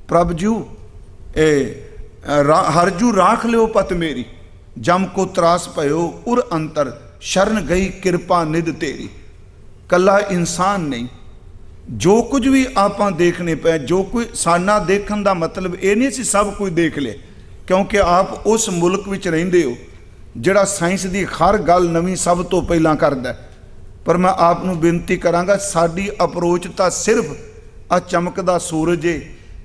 प्रभ जू हरजू राख लियो पत मेरी, जम को त्रास पयो उर अंतर, शरण गई कृपा निध तेरी। कला इंसान नहीं, जो कुछ भी आप देखने पे, जो कोई साना देखने का मतलब ये नहीं सी सब कुछ देख ले, क्योंकि आप उस मुल्क विच रहिंदे हो जिहड़ा साइंस की हर गल नवीं सब तो पहला करदा। पर मैं आपनू बेनती करांगा, साडी अप्रोच तो सिर्फ आ चमकदा सूरज है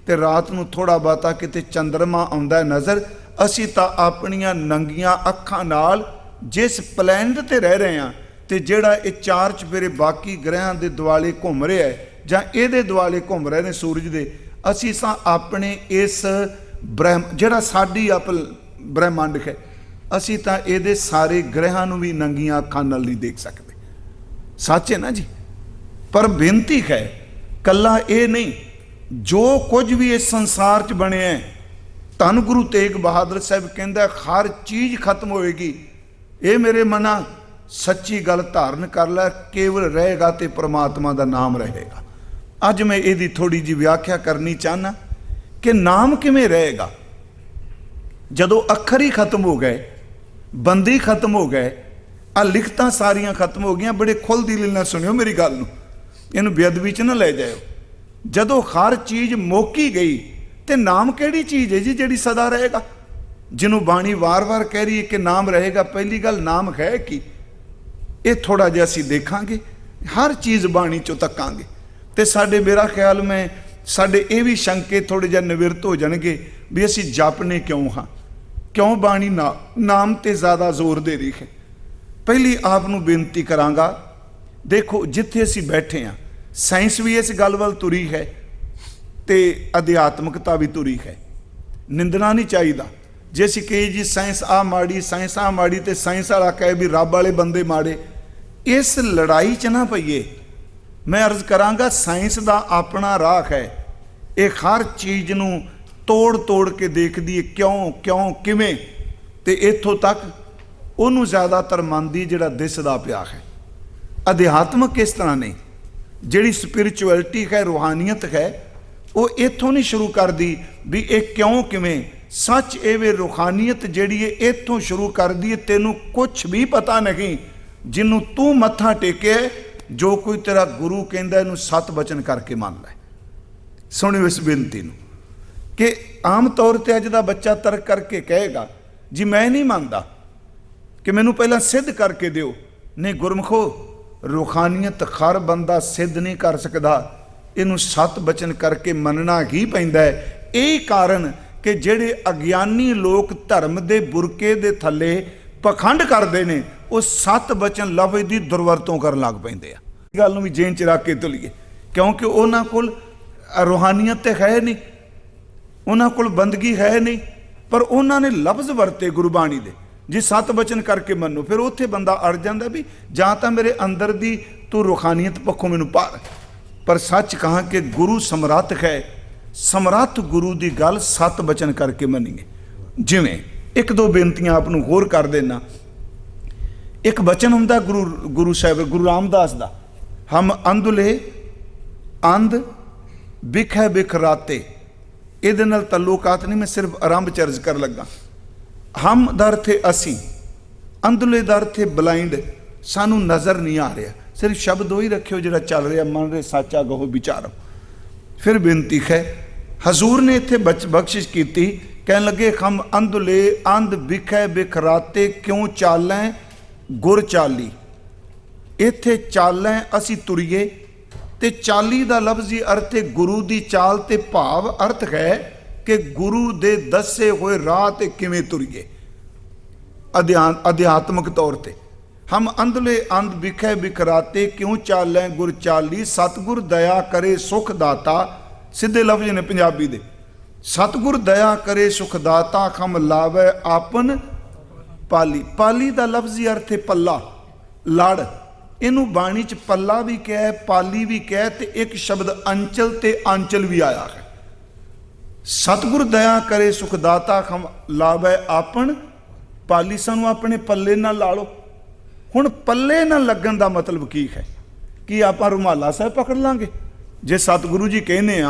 ते रात नूं थोड़ा बहुता किते चंद्रमा आउंदा है नज़र। असी तां अपनियां नंगियां अखां नाल जिस प्लैनेट ते रह रहे हैं ते जिहड़ा ये 4 चफेरे बाकी ग्रहां दे दुआले घूम रहा है जां इहदे दुआले घूम रहे ने सूरज दे, असी तां अपने इस जिहड़ा साडी ब्रह्मंड है, असी तां इहदे सारे ग्रहां नूं भी नंगियां अखां नाल नहीं देख सकते। सच है ना जी। पर बेनती है कला ये नहीं, जो कुछ भी इस संसार च बने है, धन गुरु तेग बहादुर साहब कहंदा हर चीज़ खत्म होएगी। ये मेरे मना सच्ची गल धारण कर लै, केवल रहेगा तो परमात्मा का नाम रहेगा। अज मैं यदी थोड़ी जी व्याख्या करनी चाहना कि नाम किमें रहेगा। जदों अखर ही खत्म हो गए, बंदी खत्म हो गए, आ लिखतां सारियां खत्म हो गई। बड़े खुल दिल नाल सुनियो मेरी गल नूं, इहनूं बेअदबी च ना ले जाओ। जदों हर चीज़ मुक्की गई तो नाम किहड़ी चीज़ है जी जिहड़ी सदा रहेगा, जिन्हों बाणी वार वार कह रही है कि नाम रहेगा। पहली गल नाम है कि ये थोड़ा जिहा असीं देखांगे, हर चीज़ बाणी चों तकांगे तो साडे मेरा ख्याल में साडे ये भी शंके थोड़े जिहे निवृत्त हो जाणगे भी असीं जापने क्यों हाँ, क्यों बाणी नाम ते ज़्यादा जोर दे रही है। पहली आपनूं बेनती करांगा, देखो जिथे असीं बैठे हाँ, साइंस भी इस गल वल तुरी है ते अध्यात्मकता भी तुरी है। निंदना नहीं चाहिए। जे असीं कही जी साइंस आ माड़ी, साइंस आ माड़ी, तो साइंस वाला कहे भी रब वाले बंदे माड़े, इस लड़ाई च ना पईए। मैं अर्ज करांगा साइंस दा अपना राह है, ये हर चीज़ नूं तोड़ तोड़ के देखदी है क्यों क्यों किवें, ते इत्थों तक उन्होंने ज़्यादातर मनदी जिहड़ा दिसदा पिया है। अध्यात्मक इस तरह नहीं, जिहड़ी स्पिरिचुअलिटी है, रूहानियत है, वो इत्थों नहीं शुरू कर दी भी एक क्यों किवें। सच एवे रूहानियत जिहड़ी है इत्थों शुरू कर दी है। तेनों कुछ भी पता नहीं, जिन्हों तू मत्था टेके जो कोई तेरा गुरु कहंदा इहनूं सत बचन करके मान लै। सुनियो इस बेनती नूं कि आम तौर पर अज दा बच्चा तर्क करके कहेगा जी मैं नहीं मानता कि मैनू पहला सिद्ध करके दिओ। नहीं गुरमुखो, रूहानियत हर बंदा सिद्ध नहीं कर सकता, इनू सत बचन करके मनना ही पैंदा है। यही कारण कि जेड़े अज्ञानी लोग धर्म के बुरके दे थले पखंड करते हैं, वो सत बचन लफ्ज़ की दुरवरतों कर लग पैंदे आ। गल भी जेन च रख के तुलीए, क्योंकि उन्हां कोल रूहानियत तो है नहीं, उन्हां कोल बंदगी है नहीं, पर उन्होंने लफ्ज़ वरते गुरबाणी दे जी सत बचन करके मनो। फिर उत्थे बंदा अड़ जाता भी जां तां मेरे अंदर दी तू रूहानियत पक्षों मैनू पार। पर सच कहा कि गुरु समर्थ है, समर्थ गुरु की गल सत बचन करके मनीए। जिवें एक दो बेनतियां आपनूं होर कर देना। एक बचन हुंदा गुरु साहिब गुरु रामदास दा, हम अंधुले अंध बिखै बिखराते। इहदे नाल तल्लुकात नहीं, मैं सिर्फ आरंभ चर्ज कर लगा। हम दर थे असी, अंधुले दर थे ब्लाइंड, सानू नज़र नहीं आ रहा। सिर्फ शब्द वही रखियो जिहड़ा चल रहा, मन रे साचा गहो विचारो। फिर बेनती है, हजूर ने इत्थे बख्शिश की, कह लगे हम अंधुले अंध बिखै बिखराते क्यों चालें गुर चाली। इत्थे चालें असी तुरीए, ते चाली का लफ्जी अर्थ है गुरु की चाल, ते भाव अर्थ है कि गुरु दे दसे हुए राह ते किवें तुरीए। अध्यात्मक तौर पर हम अंधले अंध बिखै बिखराते क्यों चालें गुर चाली। सतगुर दया करे सुख दाता, सीधे लफ्ज ने पंजाबी दे। सतगुर दया करे सुख दाता, हम लावे आपन पाली। पाली का लफ्जी अर्थ है पल्ला, लड़। इनू बाणी च पल्ला भी कह, पाली भी कह, ते एक शब्द अंचल ते आंचल भी आया है। सतगुर दया करे सुख दाता, हम लावे आपन पाली। सानू अपने पल्ले ना ला लो। हुण पल्ले ना लगन का मतलब की है कि आपां रुमाला साहब पकड़ लांगे। जे सतगुरु जी कहने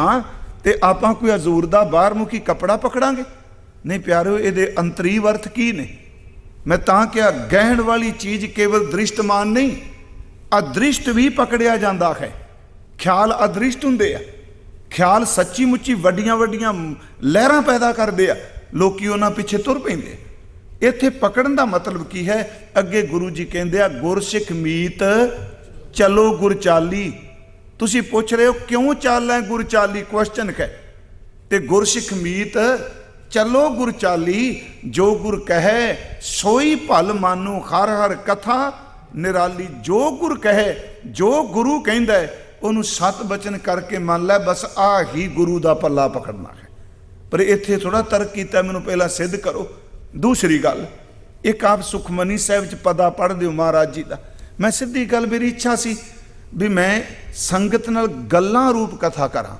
तो आपां कोई हजूर दा बाहर मुखी कपड़ा पकड़ांगे? नहीं प्यारो, ये अंतरीव अर्थ की ने। मैं तां क्या गहण वाली चीज़ केवल दृष्टमान नहीं, अदृष्ट भी पकड़िया जाता है। ख्याल अदृष्ट हुंदे आ, ख्याल सच्ची मुच्ची वड्डियां वड्डियां लहरां पैदा करते आ, लोकी उन्हां पिछे तुर पैंदे। इत्थे पकड़न का मतलब की है? अगे गुरु जी कहते हैं गुर सिख मीत चलो गुर चाली। तुसी पुछ रहे हो क्यों चाल है गुर चाली, क्वेश्चन है। ते गुरसिख मीत चलो गुर चाली, जो गुर कहे सोई भल मानो, हर हर कथा निराली। जो गुर कहे, जो गुरु कहंदा है उन्होंने सत बचन करके मान लै, बस आ ही गुरु का पल्ला पकड़ना है। पर इत्थे थोड़ा तर्क किया, मैनू पहला सिद्ध करो। दूसरी गल, एक आप सुखमनी साहिब च पदा पढ़ दिओ महाराज जी का। मैं सीधी गल, मेरी इच्छा सी भी मैं संगत नाल गल्लां रूप कथा करा,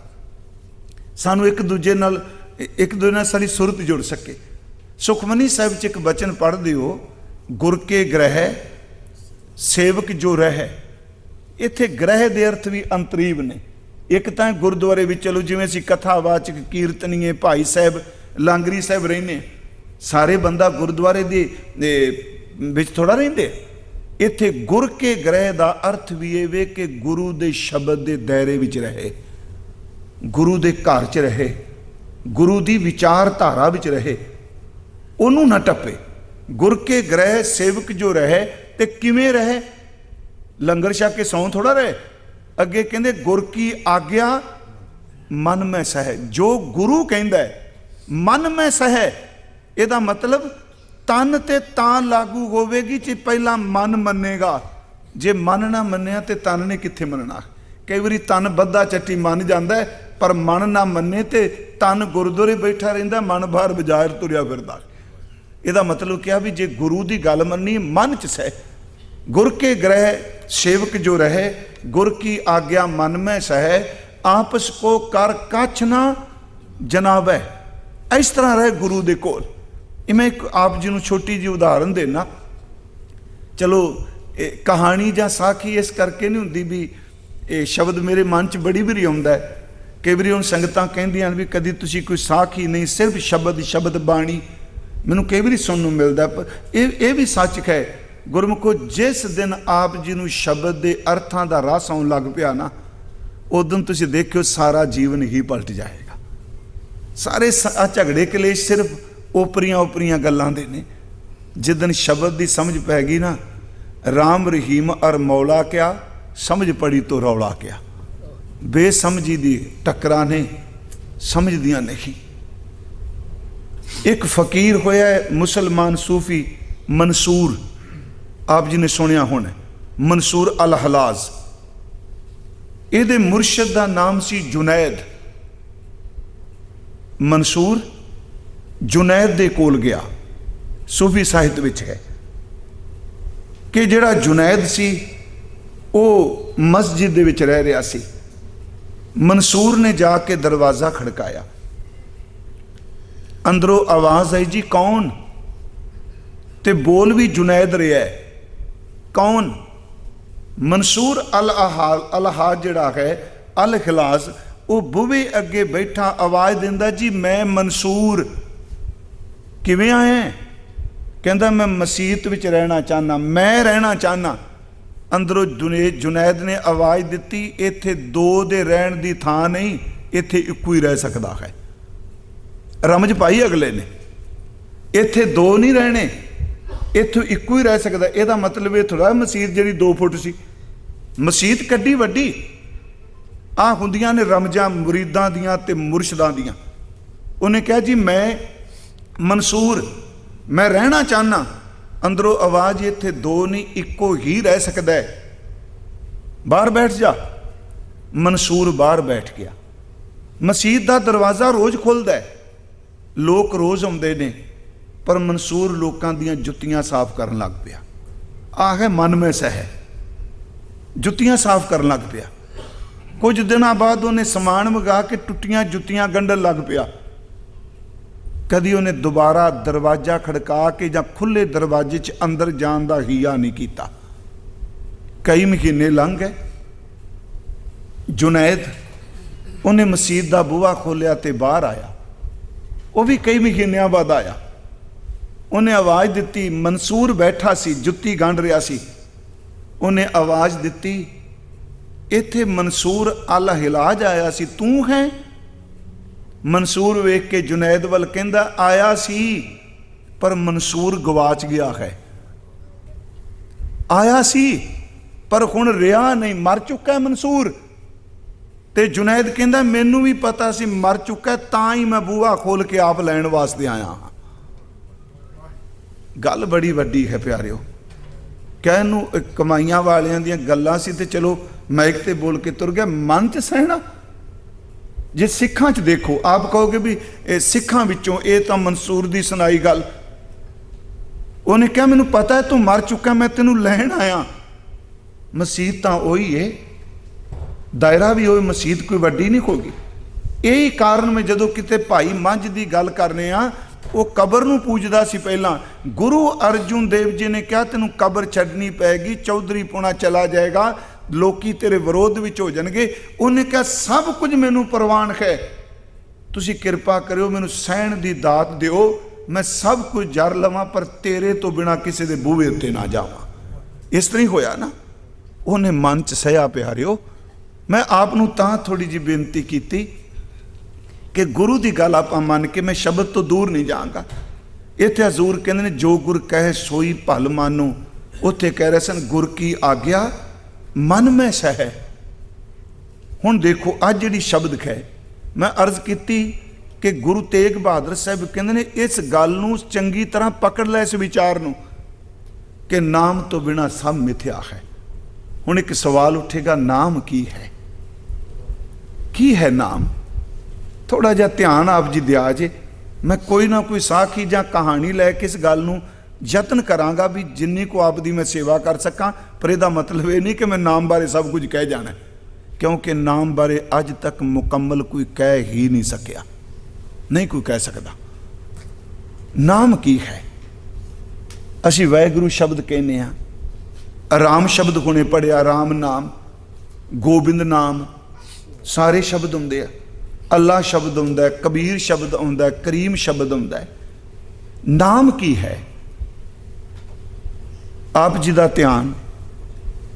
सानू एक दूजे नाल सारी सुरत जुड़ सके। सुखमनी साहिब च एक बचन पढ़ दिओ, गुर के ग्रह सेवक जो रह। इत्थे ग्रह दे अर्थ भी अंतरीव ने। एक तां गुरुद्वारे विच चलो जिवें असीं कथावाचक कीर्तनीए भाई साहब लांगरी साहब रहिंदे, सारे बंदा गुरुद्वारे दे विच थोड़ा रहिंदे। इत्थे गुर के ग्रह दा अर्थ भी ये वे कि गुरु दे शब्द दे दायरे विच रहे, गुरु दे घर च रहे, गुरु दी विचारधारा विच रहे, उन्होंने ना टप्पे। गुर के ग्रह सेवक जो रहे, ते किवें रहे? लंगर छक के सौं थोड़ा रहे। अगे कहंदे गुर की आग्या मन में सह। जो गुरु कहंदा है मन में सह, इहदा मतलब तन ते तां लागू होवेगी जे पहला मन मनेगा। जे मन ना मन्निया ते तन ने कित्थे मनना। कई बारी तन बद्धा चट्टी मन जाता है, पर मन ना मन्ने ते तन गुरुद्वारे बैठा रहिंदा, मन बाहर बाजार तुरिया फिरदा। इहदा मतलब क्या भी जे गुरु की गल मन्नी मन च सह। गुर के ग्रह सेवक जो रहे, गुर की आज्ञा मन में सह, आपस को कर कछ ना जनावै। इस तरह रहे गुरु दे कोल। मैं एक आप जी नूं छोटी जी उदाहरण देना। चलो कहानी जां साखी इस करके नहीं हुंदी भी ये शब्द मेरे मन च बड़ी बारी आउंदा है। कई बारी हुण संगतां कहंदियां भी कदी तुसीं कोई साखी नहीं, सिर्फ शब्द शब्द बाणी। मैनूं कई बारी सुनन नूं मिलदा, पर ये भी सच है। गुरमुखो, जिस दिन आप जी नूं शब्द के अर्थां दा रस आउण लग पिया ना, उस दिन तुसीं देखियो सारा जीवन ही पलट जाएगा। सारे झगड़े कलेश सिर्फ ओपरियां ओपरियां गल्लां दे ने। जिस दिन शब्द की समझ पै गई ना, राम रहीम और मौला क्या, समझ पड़ी तो रौला क्या। बेसमझी दी टकरा ने, समझदियां नहीं। एक फकीर होया है मुसलमान सूफी मंसूर, आप जी ने सुनिया होना, मंसूर अल हलाज। ये मुर्शद का नाम सी जुनैद। मंसूर जुनैद दे कोल गया। सूफी साहित्य विच है कि जिहड़ा जुनैद सी वो मस्जिद दे विच रह रहा सी। मंसूर ने जाके दरवाज़ा खड़काया। अंदरों आवाज़ आई, जी कौन? ते बोल भी जुनैद रहा है, कौन? मंसूर अल हाज जिहड़ा है अल खिलास, वो बूहे अगे बैठा आवाज़ दिंदा, जी मैं मंसूर। किवें आया? कहंदा मैं मसीत विच रहना चाहना, मैं रहना चाहना। अंदरों जुनैद ने आवाज़ दिती, इत्थे दो दे रहन दी थां नहीं, इत्थे इक्को ही रह सकदा है। रमज पाई अगले ने, इत्थे दो नहीं रहने, इत्थों इक्को ही रह सकता। यदा मतलब ये थोड़ा मसीत जी 2 फुट सी, मसीत कड्डी वड्डी आ हुंदियां ने रमजां मुरीदां दियां ते मुर्शदां दियां। उन्हें कहा, जी मैं मंसूर, मैं रहना चाहना। अंदरों आवाज़, इत्थे 2 नहीं इक्को ही रह सकता है, बाहर बैठ जा। मंसूर बाहर बैठ गया। मसीत का दरवाज़ा रोज़ खुलता है, लोग रोज़ आउंदे ने, पर मंसूर लोगों दियां जुत्तियां साफ करन लग पिया। आ है मन में सह, जुत्तियां साफ करन लग पिया। कुछ दिनों बाद उन्हें समान मंगा के टुटियां जुत्तियां गंढन लग पिया। कदी उन्हें दोबारा दरवाज़ा खड़का के जां खुले दरवाजे च अंदर जान का हिया नहीं किया। कई महीने लंघ गए। जुनैद उन्हें मसीत का बूहा खोलिया तो बाहर आया। वह भी कई महीनों बाद आया। उन्हें आवाज़ दी, मंसूर बैठा सी, जुत्ती गंढ रहा सी। उन्हें आवाज़ दी, इत्थे मंसूर अल हिलाज आया सी, तू है? मंसूर वेख के जुनैद वल कहंदा, आया सी पर मंसूर गवाच गया है। आया सी पर हुण रिहा नहीं, मर चुका है मंसूर। ते जुनैद कहंदा मैनू भी पता सी मर चुका, तां ही मैं बूहा खोल के आप लैण वास्ते आया हाँ। गल बड़ी वड्डी है प्यारिओ। कहण नूं कमाईआं वालियां दीयां गल्लां सी ते चलो माइक ते बोल के तुर गया, मन च सहना। जे सिखां च देखो, आप कहोगे भी सिखां विचों ये तां मंसूर दी सुनाई गल। उन्हें कहा मैनू पता है तू मर चुका, मैं तेनू लैण आया। मसीत तां उही है, दायरा भी हो, मसीत कोई वड्डी नहीं होगी। यही कारण मैं जदों किते भाई मंझ दी गल करने आ, वो कबर नूं पूजदा सी पहलां। गुरु अर्जुन देव जी ने कहा तेनू कबर छड्डनी पैगी, चौधरी पुणा चला जाएगा, लोकी तेरे विरोध विच हो जाणगे। उन्हें कहा सब कुछ मैनू प्रवान है, तुसी किरपा करियो मैनू सहण दी दात दिओ, मैं सब कुछ जर लवां पर तेरे तो बिना किसी दे बूहे उत्ते ना जावां। इस तरह ही होया ना, उन्हें मन च सहा प्यारिओ। मैं आप नूं तां थोड़ी जी बेनती कीती कि गुरु की गल आप मन के मैं शब्द तो दूर नहीं जाऊँगा। इत्थे हजूर कहते हैं जो गुर कहे सोई भल मानो, उत्थे कह रहे सन गुर की आग्या मन में सह। हुण देखो अज जिहड़ी शब्द है, मैं अर्ज की कि गुरु तेग बहादुर साहब कहते हैं इस गल नूं चंगी तरह पकड़ लै, इस विचार नूं कि नाम तो बिना सब मिथ्या है। हुण एक सवाल उठेगा, नाम की है? की है नाम? थोड़ा जिहा ध्यान आप जी दिया जे। मैं कोई ना कोई साखी जां कहानी लैके इस गल नूं यतन करांगा भी जिन्नी को आप दी मैं सेवा कर सकां। पर इहदा मतलब ये नहीं कि मैं नाम बारे सब कुछ कह जाना, क्योंकि नाम बारे अज तक मुकम्मल कोई कह ही नहीं सकिया, नहीं कोई कह सकता। नाम की है? असीं वाहिगुरू शब्द कहने आ, राम शब्द हुणे पढ़िया, राम नाम, गोबिंद नाम, सारे शब्द हुंदे आ। अल्लाह शब्द हुंदा है, कबीर शब्द हुंदा है, करीम शब्द हुंदा है। नाम की है? आप जी का ध्यान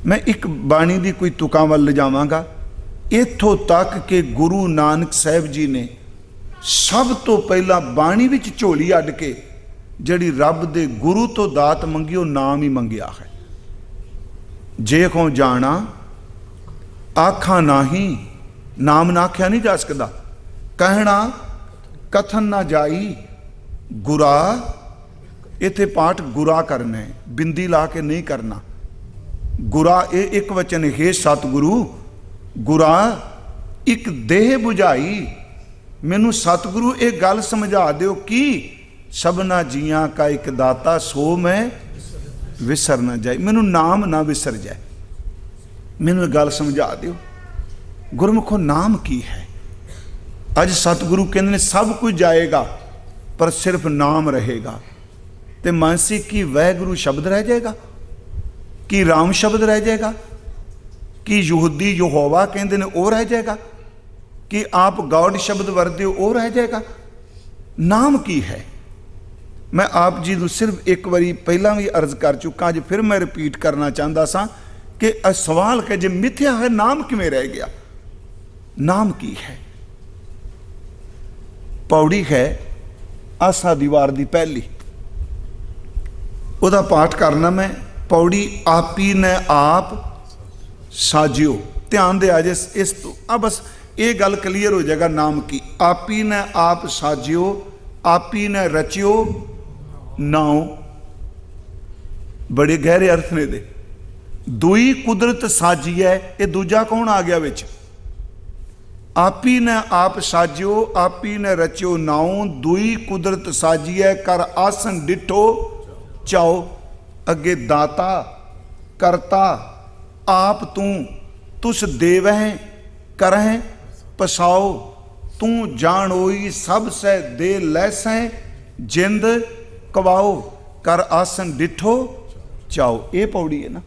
मैं एक बाणी की कोई तुकां वल ले जावांगा। इत्थों तक कि गुरु नानक साहब जी ने सब तो पहला बाणी विच झोली अड्ड के जिहड़ी रब दे गुरु तो दात मंगी, वो नाम ही मंगिया है। जे को जाना आखा नाही, नाम ना आख्या नहीं जा सकता। कहना कथन ना जाई गुरा, इत्थे पाठ गुरा करना है, बिंदी ला के नहीं करना। गुरा ये एक वचन है, सतगुरु गुरा एक देह बुझाई। मैनू सतगुरु एक गल समझा दिओ कि सबना जियां का एक दाता, सो मैं विसर ना जाए। मैनू नाम ना विसर जाए, मैनू एक गल समझा दिओ। गुरमुखो नाम की है? अज सतगुरु कहते हैं सब कुछ जाएगा पर सिर्फ नाम रहेगा। तो मानसी की वाहिगुरू शब्द रह जाएगा, कि राम शब्द रह जाएगा, कि यहूदी यहोवा कहते हैं वो रह जाएगा, कि आप गॉड शब्द वरते हो वो रह जाएगा। नाम की है? मैं आप जी को सिर्फ एक बारी पहला भी अर्ज कर चुका, अज फिर मैं रिपीट करना चाहता सा कि सवाल है जे मिथ्या है नाम किवें रह गया? नाम की है? पौड़ी है आसा दीवार दी पहली, उहदा पाठ करना मैं। पौड़ी आपी ने आप साजियो, ध्यान दे आज इस तो आ बस ये गल क्लीयर हो जाएगा। नाम की आपी ने आप साजियो, आपी ने रचियो नाओ, बड़े गहरे अर्थ ने दे। दुई कुदरत साजी है, ये दूजा कौन आ गया विच? आपी ने आप साजियो, आपी ने रचियो नाओ, दुई कुदरत साजी है, कर आसन डिठो चाओ। अगे दाता करता आप तू, तुस देवह करह पसाओ, तू जानोई सब से दे लैसें जिंद कवाओ, कर आसन डिठो चाओ। ये पौड़ी है ना।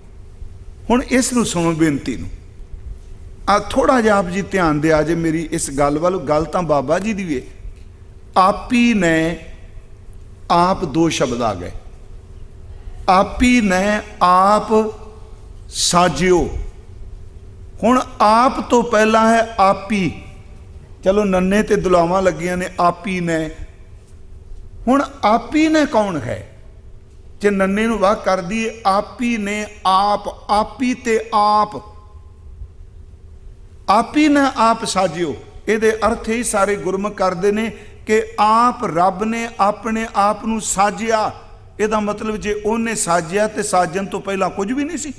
हुण इस नूं सुनो बेनती नूं, आ थोड़ा जिहा आप जी ध्यान दिया जे मेरी इस गल वाल। गल तां बाबा जी दी वे। आपी ने आप, दो शब्द आ गए। आपी ने आप साजियो। हुण आप तो पहला है आपी, चलो नन्ने ते दुलावां लगियां ने आपी ने। हुण आपी ने कौन है? ਜੇ ਨੰਨੇ ਨੂੰ ਵਾਹ ਕਰ ਦਈਏ ਆਪੀ ਨੇ ਆਪ, ਆਪੀ ਤੇ ਆਪ, ਆਪੀ ਨੇ ਆਪ ਸਾਜਿਓ। ਇਹਦੇ ਅਰਥ ਹੀ ਸਾਰੇ ਗੁਰਮੁਖ ਕਰਦੇ ਨੇ ਕਿ ਆਪ ਰੱਬ ਨੇ ਆਪਣੇ ਆਪ ਨੂੰ ਸਾਜਿਆ। ਇਹਦਾ ਮਤਲਬ ਜੇ ਉਹਨੇ ਸਾਜਿਆ ਤੇ ਸਾਜਣ ਤੋਂ ਪਹਿਲਾਂ ਕੁਝ ਵੀ ਨਹੀਂ ਸੀ,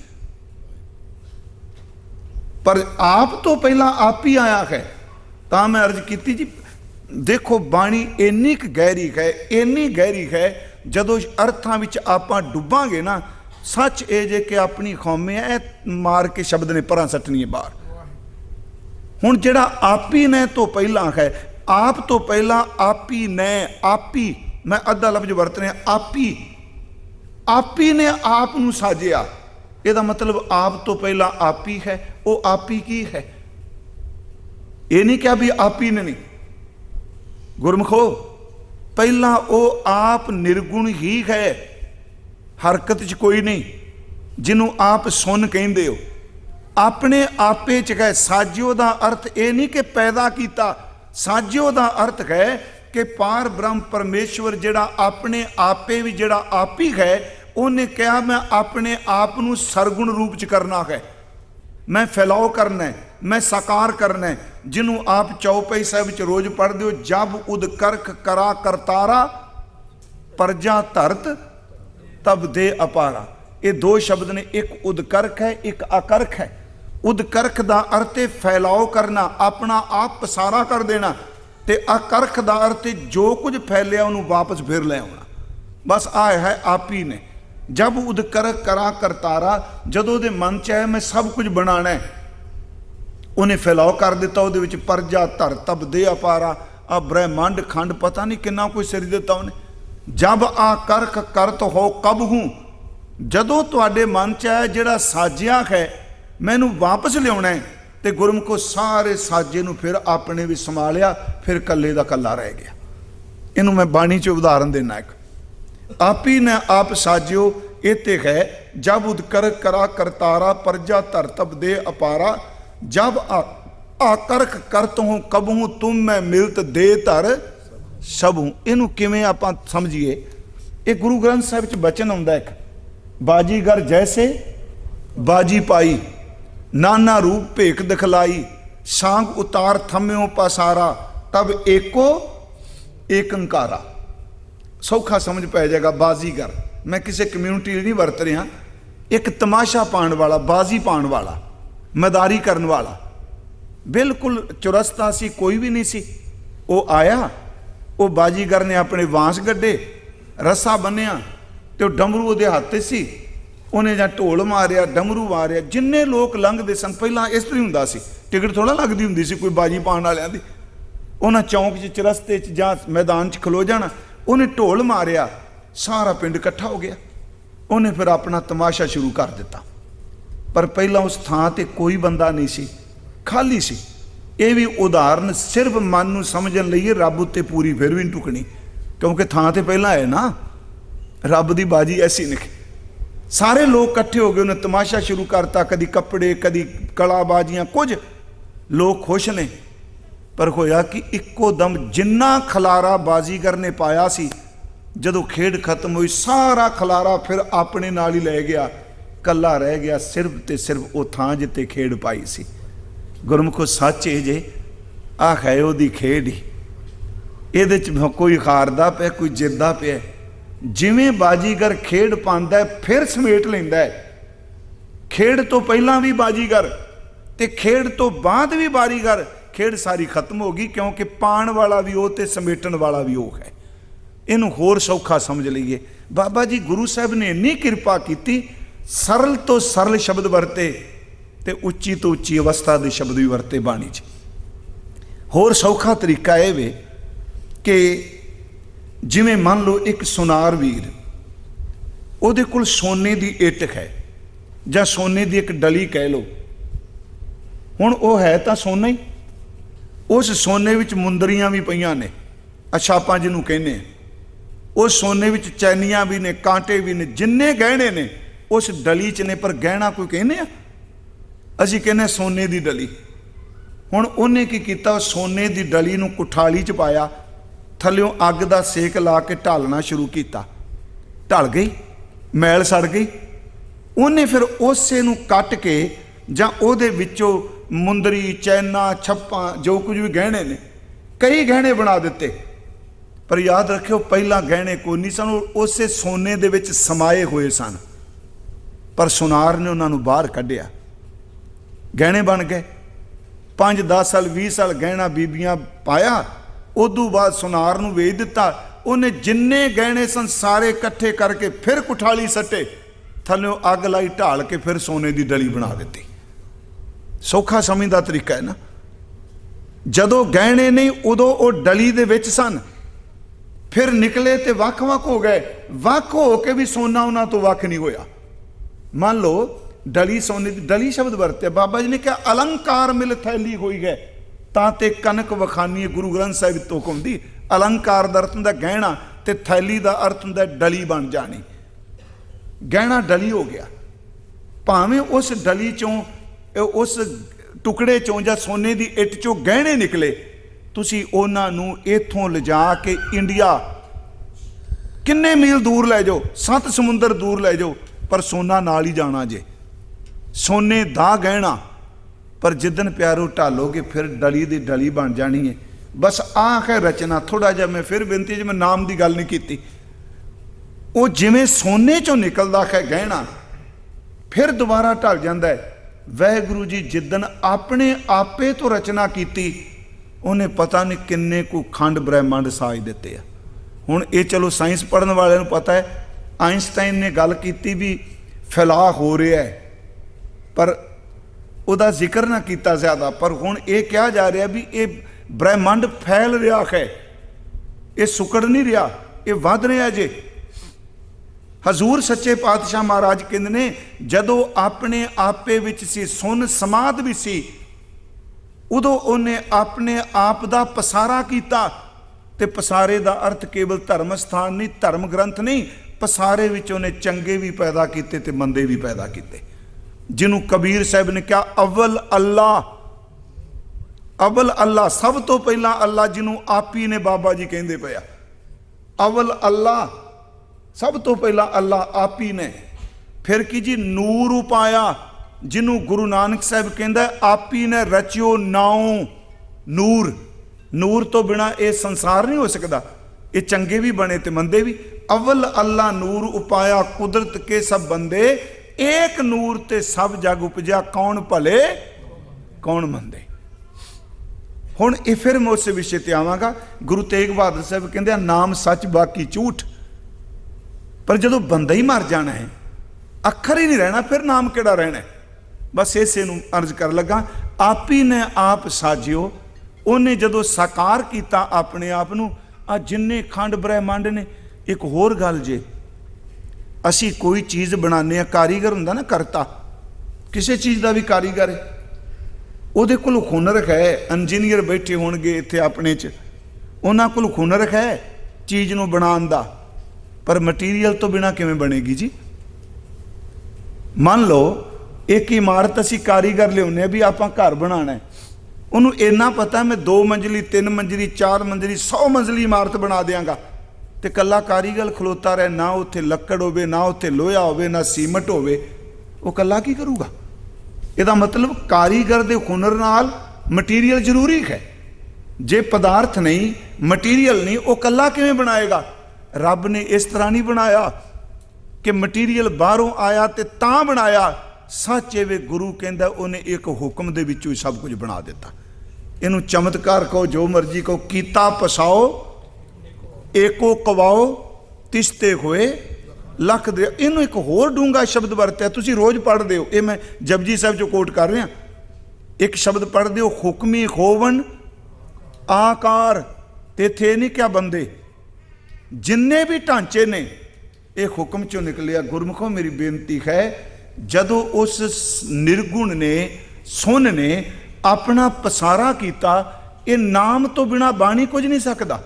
ਪਰ ਆਪ ਤੋਂ ਪਹਿਲਾਂ ਆਪ ਹੀ ਆਇਆ ਹੈ। ਤਾਂ ਮੈਂ ਅਰਜ਼ ਕੀਤੀ ਜੀ, ਦੇਖੋ ਬਾਣੀ ਇੰਨੀ ਕੁ ਗਹਿਰੀ ਹੈ, ਇੰਨੀ ਗਹਿਰੀ ਹੈ, ਜਦੋਂ ਅਰਥਾਂ ਵਿੱਚ ਆਪਾਂ ਡੁੱਬਾਂਗੇ ਨਾ, ਸੱਚ ਇਹ ਜੇ ਕਿ ਆਪਣੀ ਕੌਮੇ ਐ ਮਾਰ ਕੇ ਸ਼ਬਦ ਨੇ ਪਰਾਂ ਸੱਟਣੀ ਹੈ ਬਾਹਰ। ਹੁਣ ਜਿਹੜਾ ਆਪੀ ਨੇ ਤੋਂ ਪਹਿਲਾਂ ਹੈ, ਆਪ ਤੋਂ ਪਹਿਲਾਂ ਆਪੀ ਨੇ, ਆਪੀ ਮੈਂ ਅੱਧਾ ਲਫ਼ਜ਼ ਵਰਤ ਰਿਹਾ, ਆਪੀ, ਆਪੀ ਨੇ ਆਪ ਨੂੰ ਸਾਜਿਆ। ਇਹਦਾ ਮਤਲਬ ਆਪ ਤੋਂ ਪਹਿਲਾਂ ਆਪੀ ਹੈ। ਉਹ ਆਪੀ ਕੀ ਹੈ? ਇਹ ਨਹੀਂ ਕਿਹਾ ਵੀ ਆਪੀ ਨੇ ਨਹੀਂ, ਗੁਰਮੁਖੋ ਪਹਿਲਾਂ ਉਹ ਆਪ ਨਿਰਗੁਣ ਹੀ ਹੈ, ਹਰਕਤ 'ਚ ਕੋਈ ਨਹੀਂ, ਜਿਹਨੂੰ ਆਪ ਸੁਣ ਕਹਿੰਦੇ ਹੋ। ਆਪਣੇ ਆਪੇ 'ਚ ਹੈ। ਸਾਜਿਓ ਦਾ ਅਰਥ ਇਹ ਨਹੀਂ ਕਿ ਪੈਦਾ ਕੀਤਾ, ਸਾਜਿਓ ਦਾ ਅਰਥ ਹੈ ਕਿ ਪਾਰ ਬ੍ਰਹਮ ਪਰਮੇਸ਼ਵਰ ਜਿਹੜਾ ਆਪਣੇ ਆਪੇ ਵੀ ਜਿਹੜਾ ਆਪੀ ਹੈ, ਉਹਨੇ ਕਿਹਾ ਮੈਂ ਆਪਣੇ ਆਪ ਨੂੰ ਸਰਗੁਣ ਰੂਪ 'ਚ ਕਰਨਾ ਹੈ, ਮੈਂ ਫੈਲਾਓ ਕਰਨਾ ਹੈ, ਮੈਂ ਸਾਕਾਰ ਕਰਨਾ ਹੈ। ਜਿਹਨੂੰ ਆਪ ਚੌਪਈ ਸਾਹਿਬ ਵਿੱਚ ਰੋਜ਼ ਪੜ੍ਹਦੇ ਹੋ, ਜਬ ਉਦ ਕਰਖ ਕਰਾ ਕਰਤਾਰਾ ਪਰਜਾ ਧਰਤ ਤਬ ਦੇ ਅਪਾਰਾ। ਇਹ ਦੋ ਸ਼ਬਦ ਨੇ, ਇੱਕ ਉਦਕਰਖ ਹੈ, ਇੱਕ ਅਕਰਖ ਹੈ। ਉਦਕਰਖ ਦਾ ਅਰਥ ਹੈ ਫੈਲਾਓ ਕਰਨਾ, ਆਪਣਾ ਆਪ ਪਸਾਰਾ ਕਰ ਦੇਣਾ, ਤੇ ਅਕਰਖ ਦਾ ਅਰਥ ਹੈ ਜੋ ਕੁਝ ਫੈਲਿਆ ਉਹਨੂੰ ਵਾਪਸ ਫਿਰ ਲੈ ਆਉਣਾ। ਬਸ ਆਹ ਹੈ ਆਪੀ ਨੇ। ਜਬ ਉਦਕਰਖ ਕਰਾ ਕਰਤਾਰਾ, ਜਦੋਂ ਉਹਦੇ ਮਨ 'ਚ ਆਇਆ ਮੈਂ ਸਭ ਕੁਝ ਬਣਾਉਣਾ ਹੈ, ਉਹਨੇ ਫੈਲਾਓ ਕਰ ਦਿੱਤਾ। ਉਹਦੇ ਵਿੱਚ ਪਰਜਾ ਧਰ ਤਬ ਦੇ ਅਪਾਰਾ, ਆ ਬ੍ਰਹਿਮੰਡ ਖੰਡ ਪਤਾ ਨਹੀਂ ਕਿੰਨਾ ਕੁਝ ਸਿਰ ਦਿੱਤਾ ਉਹਨੇ। ਜਬ ਆ ਕਰਖ ਕਰਤ ਹੋ ਕਬ ਹੂੰ, ਜਦੋਂ ਤੁਹਾਡੇ ਮਨ 'ਚ ਆਇਆ ਜਿਹੜਾ ਸਾਜਿਆ ਹੈ ਮੈਨੂੰ ਵਾਪਸ ਲਿਆਉਣਾ ਹੈ, ਤੇ ਗੁਰਮੁਖੋ ਸਾਰੇ ਸਾਜੇ ਨੂੰ ਫਿਰ ਆਪਣੇ ਵੀ ਸੰਭਾਲਿਆ, ਫਿਰ ਕੱਲੇ ਦਾ ਕੱਲਾ ਰਹਿ ਗਿਆ। ਇਹਨੂੰ ਮੈਂ ਬਾਣੀ 'ਚ ਉਦਾਹਰਨ ਦੇਣਾ ਇੱਕ, ਆਪੀ ਨੇ ਆਪ ਸਾਜਿਓ। ਇਹ ਤੇ ਹੈ ਜਬ ਉਦਕਰਖ ਕਰਾ ਕਰਤਾਰਾ ਪਰਜਾ ਧਰ ਤਬ ਦੇ ਅਪਾਰਾ, ਜਬ ਆ ਕਰਖ ਕਰਤ ਹੂੰ ਕਬ ਹੂੰ ਤੁਮ ਮੈਂ ਮਿਲਤ ਦੇ ਧਰ ਸਭ ਹੂੰ। ਇਹਨੂੰ ਕਿਵੇਂ ਆਪਾਂ ਸਮਝੀਏ? ਇਹ ਗੁਰੂ ਗ੍ਰੰਥ ਸਾਹਿਬ ਵਿੱਚ ਬਚਨ ਆਉਂਦਾ ਇੱਕ, ਬਾਜੀਗਰ ਜੈਸੇ ਬਾਜੀ ਪਾਈ, ਨਾਨਾ ਰੂਪ ਭੇਖ ਦਿਖਲਾਈ, ਸਾਂਗ ਉਤਾਰ ਥੰਮਿਓ ਪਸਾਰਾ, ਤਬ ਏਕੋ ਏਕੰਕਾਰਾ। ਸੌਖਾ ਸਮਝ ਪੈ ਜਾਏਗਾ। ਬਾਜ਼ੀਗਰ ਮੈਂ ਕਿਸੇ ਕਮਿਊਨਿਟੀ ਲਈ ਨਹੀਂ ਵਰਤ ਰਿਹਾ, ਇੱਕ ਤਮਾਸ਼ਾ ਪਾਉਣ ਵਾਲਾ, ਬਾਜ਼ੀ ਪਾਉਣ ਵਾਲਾ, ਮਦਾਰੀ ਕਰਨ ਵਾਲਾ, ਬਿਲਕੁਲ ਚੁਰਸਤਾ ਸੀ, ਕੋਈ ਵੀ ਨਹੀਂ ਸੀ। ਉਹ ਆਇਆ, ਉਹ ਬਾਜੀਗਰ ਨੇ ਆਪਣੇ ਵਾਂਸ ਗੱਡੇ, ਰੱਸਾ ਬੰਨਿਆ, ਤੇ ਉਹ ਡਮਰੂ ਉਹਦੇ ਹੱਥ 'ਤੇ ਸੀ। ਉਹਨੇ ਜਾਂ ਢੋਲ ਮਾਰਿਆ, ਡਮਰੂ ਮਾਰਿਆ। ਜਿੰਨੇ ਲੋਕ ਲੰਘਦੇ ਸਨ, ਪਹਿਲਾਂ ਇਸ ਤਰ੍ਹਾਂ ਹੀ ਹੁੰਦਾ ਸੀ, ਟਿਕਟ ਥੋੜ੍ਹਾ ਲੱਗਦੀ ਹੁੰਦੀ ਸੀ ਕੋਈ ਬਾਜੀ ਪਾਉਣ ਵਾਲਿਆਂ ਦੀ। ਉਹਨਾਂ ਚੌਂਕ 'ਚ, ਚੁਰਸਤੇ 'ਚ ਜਾਂ ਮੈਦਾਨ 'ਚ ਖਲੋ ਜਾਣਾ। ਉਹਨੇ ਢੋਲ ਮਾਰਿਆ, ਸਾਰਾ ਪਿੰਡ ਇਕੱਠਾ ਹੋ ਗਿਆ। ਉਹਨੇ ਫਿਰ ਆਪਣਾ ਤਮਾਸ਼ਾ ਸ਼ੁਰੂ ਕਰ ਦਿੱਤਾ। ਪਰ ਪਹਿਲਾਂ ਉਸ ਥਾਂ 'ਤੇ ਕੋਈ ਬੰਦਾ ਨਹੀਂ ਸੀ, ਖਾਲੀ ਸੀ। ਇਹ ਵੀ ਉਦਾਹਰਨ ਸਿਰਫ ਮਨ ਨੂੰ ਸਮਝਣ ਲਈ, ਰੱਬ ਉੱਤੇ ਪੂਰੀ ਫਿਰ ਵੀ ਨਹੀਂ ਟੁਕਣੀ, ਕਿਉਂਕਿ ਥਾਂ 'ਤੇ ਪਹਿਲਾਂ ਹੈ ਨਾ। ਰੱਬ ਦੀ ਬਾਜੀ ਐਸੀ ਨਹੀਂ। ਸਾਰੇ ਲੋਕ ਇਕੱਠੇ ਹੋ ਗਏ, ਉਹਨੇ ਤਮਾਸ਼ਾ ਸ਼ੁਰੂ ਕਰਤਾ, ਕਦੀ ਕੱਪੜੇ, ਕਦੀ ਕਲਾਬਾਜ਼ੀਆਂ, ਕੁਝ ਲੋਕ ਖੁਸ਼ ਨੇ। ਪਰ ਹੋਇਆ ਕਿ ਇੱਕੋ ਦਮ ਜਿੰਨਾ ਖਲਾਰਾ ਬਾਜ਼ੀਗਰ ਨੇ ਪਾਇਆ ਸੀ, ਜਦੋਂ ਖੇਡ ਖਤਮ ਹੋਈ, ਸਾਰਾ ਖਲਾਰਾ ਫਿਰ ਆਪਣੇ ਨਾਲ ਹੀ ਲੈ ਗਿਆ। ਕੱਲਾ ਰਹਿ ਗਿਆ ਸਿਰਫ ਤੇ ਸਿਰਫ ਉਹ ਥਾਂ ਜਿੱਤੇ ਖੇਡ ਪਾਈ ਸੀ। ਗੁਰਮੁਖੋ ਸੱਚ ਇਹ ਜੇ, ਆਹ ਹੈ ਉਹਦੀ ਖੇਡ ਹੀ। ਇਹਦੇ 'ਚ ਕੋਈ ਹਾਰਦਾ ਪਿਆ, ਕੋਈ ਜਿੱਤਦਾ ਪਿਆ। ਜਿਵੇਂ ਬਾਜੀਗਰ ਖੇਡ ਪਾਉਂਦਾ ਫਿਰ ਸਮੇਟ ਲੈਂਦਾ ਹੈ। ਖੇਡ ਤੋਂ ਪਹਿਲਾਂ ਵੀ ਬਾਜੀਗਰ ਤੇ ਖੇਡ ਤੋਂ ਬਾਅਦ ਵੀ ਬਾਜੀਗਰ। ਖੇਡ ਸਾਰੀ ਖਤਮ ਹੋ ਗਈ, ਕਿਉਂਕਿ ਪਾਣ ਵਾਲਾ ਵੀ ਉਹ ਤੇ ਸਮੇਟਣ ਵਾਲਾ ਵੀ ਉਹ ਹੈ। ਇਹਨੂੰ ਹੋਰ ਸੌਖਾ ਸਮਝ ਲਈਏ। ਬਾਬਾ ਜੀ ਗੁਰੂ ਸਾਹਿਬ ਨੇ ਇੰਨੀ ਕਿਰਪਾ ਕੀਤੀ, ਸਰਲ ਤੋਂ ਸਰਲ ਸ਼ਬਦ ਵਰਤੇ ਤੇ ਉੱਚੀ ਤੋਂ ਉੱਚੀ ਅਵਸਥਾ ਦੇ ਸ਼ਬਦ ਵੀ ਵਰਤੇ ਬਾਣੀ 'ਚ। ਹੋਰ ਸੌਖਾ ਤਰੀਕਾ ਇਹ ਵੇ ਕਿ ਜਿਵੇਂ ਮੰਨ ਲਓ ਇੱਕ ਸੁਨਾਰ ਵੀਰ, ਉਹਦੇ ਕੋਲ ਸੋਨੇ ਦੀ ਇੱਟ ਹੈ ਜਾਂ ਸੋਨੇ ਦੀ ਇੱਕ ਡਲੀ ਕਹਿ ਲਓ। ਹੁਣ ਉਹ ਹੈ ਤਾਂ ਸੋਨਾ ਹੀ, ਉਸ ਸੋਨੇ ਵਿੱਚ ਮੁੰਦਰੀਆਂ ਵੀ ਪਈਆਂ ਨੇ, ਅਛਾਪਾਂ ਜਿਹਨੂੰ ਕਹਿੰਦੇ ਆ। ਉਸ ਸੋਨੇ ਵਿੱਚ ਚੈਨੀਆਂ ਵੀ ਨੇ, ਕਾਂਟੇ ਵੀ ਨੇ, ਜਿੰਨੇ ਗਹਿਣੇ ਨੇ ਉਸ ਡਲੀ 'ਚ ਨੇ। ਪਰ ਗਹਿਣਾ ਕੋਈ ਕਹਿੰਦੇ ਆ? ਅਸੀਂ ਕਹਿੰਦੇ ਸੋਨੇ ਦੀ ਡਲੀ। ਹੁਣ ਉਹਨੇ ਕੀ ਕੀਤਾ, ਸੋਨੇ ਦੀ ਡਲੀ ਨੂੰ ਕੁਠਾਲੀ 'ਚ ਪਾਇਆ, ਥੱਲਿਓਂ ਅੱਗ ਦਾ ਸੇਕ ਲਾ ਕੇ ਢਾਲਣਾ ਸ਼ੁਰੂ ਕੀਤਾ। ਢਲ ਗਈ, मैल सड़ गई। उन्हें फिर उसे नूं कट के जां उहदे विचों मुंदरी चैना छप्पां जो कुछ भी गहने ने कई गहने बना दिते। पर याद रखियो पहला गहने कोई नहीं सन, उसे सोने दे विच समाए हुए सन, पर सुनार ने उन्होंने बाहर कढ़िया, गहने बन गए। 5-10 साल 20 साल गहना बीबियां पाया, उदू बाद सुनार नूं वेच दिता। उन्हें जिन्ने गहने सन सारे इकट्ठे करके फिर कुठाली सट्टे, थल्लों अग लाई ढाल के फिर सोने की डली बना दी। सौखा समझ का तरीका है ना। जदों गहने नहीं उदों वो डली दे विच सन, फिर निकले तो वख वख हो गए, वख हो के भी सोना उन्हां तो वख नहीं होया। मान लो डली सोने की, डली शब्द वरत्या बाबा जी ने कहा अलंकार मिल थैली हुई है ताते कनक वखानी। गुरु ग्रंथ साहिब तो हुक्म दी अलंकार दा अर्थ हुंदा गहना ते थैली दा अर्थ हुंदा डली बन जानी। गहना डली हो गया, भावें उस डली चों उस टुकड़े चों जां सोने की इट चों गहने निकले, तुसी उन्हां नूं इत्थों लिजा के इंडिया किन्ने मील दूर लै जाओ, 7 समुंदर दूर लै जाओ, पर सोना नाल ही जाना जे, सोने दा गहना। पर जिदन प्यारो ढालोगे फिर डली दी डली बन जानी है। बस आह है रचना। थोड़ा जिहा मैं फिर बेनती जी, मैं नाम की गल नहीं की, वो जिमें सोने चों निकलदा है गहना फिर दोबारा ढल जाता है। वाहिगुरू जी जिदन अपने आपे तो रचना की, उन्हें पता नहीं किन्ने को खंड ब्रह्मंड साज दिते हैं। हुण ये चलो साइंस पढ़ने वाले को पता है, आइंस्टाइन ने गल की भी फैलाव हो रहा है, पर उसका जिक्र ना किया ज़्यादा। पर हुण ये कहा जा रहा भी ये ब्रह्मंड फैल रहा है, ये सुकड़ नहीं रहा, ये वध रहा जे। हजूर सच्चे पातशाह महाराज कहते ने जदों अपने आपे विच सी, सुन समाध भी सी, उदों उन्हें अपने आप का पसारा किया। ते पसारे का अर्थ केवल धर्म स्थान नहीं, धर्म ग्रंथ नहीं, पसारे विच उन्हें चंगे भी पैदा किए ते मंदे भी पैदा किए। जिन्हों कबीर साहब ने कहा अव्वल अल्लाह, अव्वल अल्लाह, सब तो पहला अल्लाह, जिन्हों आप ही ने बाबा जी कहते पे आ, अव्वल अल्लाह, सब तो पहला अल्लाह आप ही ने। फिर की जी नूर उपाया, जिन्हों गुरु नानक साहब कहता आप ही ने रचियो नाओ नूर। नूर तो बिना ये संसार नहीं हो सकता, ये चंगे भी बने ते मंदे भी। अव्वल अल्लाह नूर उपाया कुदरत के सब बंदे, एक नूर ते सब जग उपजा, कौन भले कौन मंदे। हुण ये फिर मैं उस विषय ते आवांगा। गुरु तेग बहादुर साहब कहते नाम सच बाकी झूठ। पर जदों बंदा ही मर जाना है, अखर ही नहीं रहना, फिर नाम किहड़ा रहना है। बस इसे नूं अर्ज कर लगा, आप ही ने आप साजियो। उन्हें जदों साकार किया अपने आप नूं, आ जिन्ने खंड ब्रह्मंड ने। एक होर गल जे, असी कोई चीज़ बनाने आ, कारीगर हुंदा ना करता, किसी चीज़ का भी कारीगर है, उहदे कोल हुनर है। इंजीनियर बैठे होणगे इत्थे अपने च, उन्हां कोल हुनर है चीज़ नूं बनाउण दा, पर मटीरियल तो बिना किवें बनेगी जी। मान लो एक इमारत असी कारीगर लियाउने भी आपां घर बनाना है, उन्होंने इन्ना पता मैं 2 मंजिली 3 मंजिली 4 मंजिली 100 मंजिली इमारत बना देंगा, तो कला कारीगर खलोता रहे, ना उत्थे लक्कड़ होवे, ना उत्थे लोहा होवे, ना सीमट होवे, वो कला की करूगा। इसदा मतलब कारीगर दे हुनर नाल मटीरियल जरूरी है। जे पदार्थ नहीं, मटीरियल नहीं, वो कला किवें बनाएगा। रब ने इस तरह नहीं बनाया कि मटीरियल बाहरों आया तो तां बनाया। सच वे गुरु कहता उन्हें एक हुक्म दे विचों सब कुछ बना दिता। इनू चमत्कार कहो, जो मर्जी कहो, कीता पसाओ एको कवाओ तिसते होए लख दे। इनू एक होर डूंगा शब्द वरत्या, तुसीं रोज़ पढ़ते हो, ये मैं जपजी साहब चो कोट कर रहा। एक शब्द पढ़ते हो, हुक्मी होवन आकार, ते थे नहीं क्या बंदे। जिन्ने भी ढांचे ने ये हुक्म चो निकलिया। गुरमुखों मेरी बेनती है, जदों उस निर्गुण ने सुन ने अपना पसारा किया, ये नाम तो बिना बाणी कुछ नहीं सकता,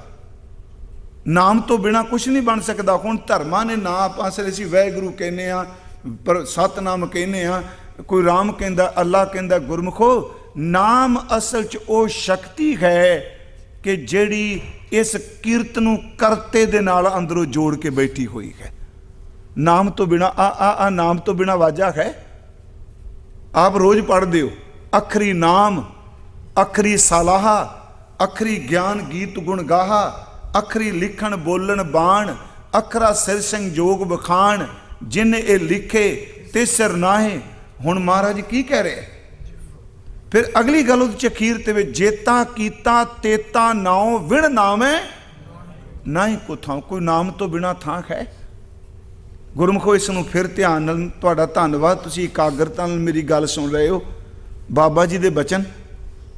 नाम तो बिना कुछ नहीं बन सकता। हुण धर्मां ने ना आपां असीं वाहिगुरू कहने आ, पर सतनाम कहने आ, कोई राम कहंदा, अल्लाह कहंदा। गुरमुखो नाम असल च वो शक्ति है कि जिहड़ी इस कीर्त नूं करते दे नाल अंदरों जोड़ के बैठी हुई है। नाम तो बिना आ नाम तो बिना वाजा है। आप रोज पढ़ते हो अखरी नाम, अखरी सलाहा, अखरी ज्ञान गीत गुण गाहा, अखरी लिखण बोलन बाण, अखरा सिर संजोग बखान, जिन ए लिखे ते सिर नाहे। हुण महाराज की कह रहे हैं? फिर अगली गल उहदे अखीर ते जेता कीता तेता नाओ विण नामै ना ही को थां। कोई नाम तो बिना थां है? गुरमुखो इस नूं फिर ध्यान नाल, तुहाडा धन्नवाद, तुसीं एकाग्रता नाल मेरी गल सुन रहे हो। बाबा जी दे बचन,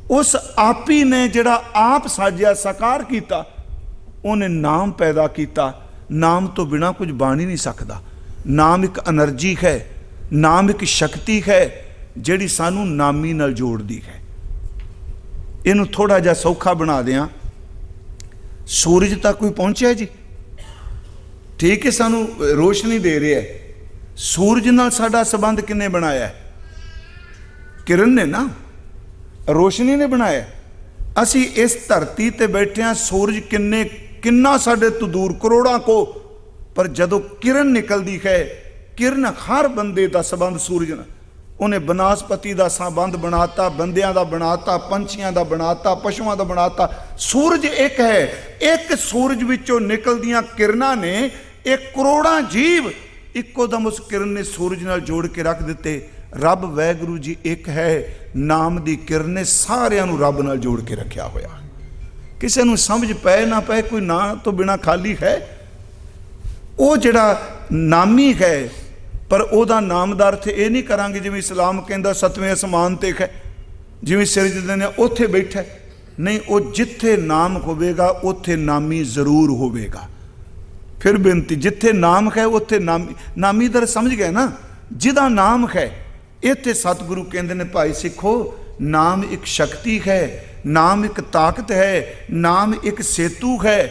उस आपी ने जिहड़ा आप साजिया साकार कीता, उन्हें नाम पैदा किया। नाम तो बिना कुछ बन ही नहीं सकता। नाम एक एनर्जी है, नाम एक शक्ति है जिहड़ी सानू नामी नाल जोड़दी है। इनू थोड़ा जिहा सौखा बना दियां। सूरज तक कोई पहुंचा जी, ठीक है, सानू रोशनी दे रहा है। सूरज नाल साडा संबंध किन्ने बनाया है? किरण ने ना, रोशनी ने बनाया। असी इस धरती ते बैठे हैं, सूरज किन्ना साडे तो दूर, करोड़ां को, पर जदों किरण निकलती है, किरण हर बंदे का संबंध सूरज नाल। उन्हें बनस्पति का संबंध बनाता, बंदियां का बनाता, पंछियां का बनाता, पशुओं का बनाता। सूरज एक है, एक सूरज विचों निकलदियां किरणां ने एक करोड़ां जीव इक्को दम उस किरण ने सूरज नाल जोड़ के रख दिते। रब वैगुरु जी एक है, नाम दी किरण ने सारियां नूं रब नाल जोड़ के रखिया होया। किसी नूं समझ पै ना पै, कोई ना तो बिना खाली है। वो जिहड़ा नामी है, पर ओदा नाम दा अर्थ ये नहीं करांगे जिवें इस्लाम कहंदा सतवें आसमान ते है, जिवें सिरजदे ने उत्थे बैठा। नहीं, वो जिथे नाम होवेगा उत्थे नामी जरूर होवेगा। फिर बेनती, जिथे नाम है उत्थे नामी। नामी दर समझ गए ना, जिदा नाम है। इत्थे सतगुरु कहंदे ने भाई सिखो, नाम एक शक्ति है, नाम एक ताकत है, नाम एक सेतु है।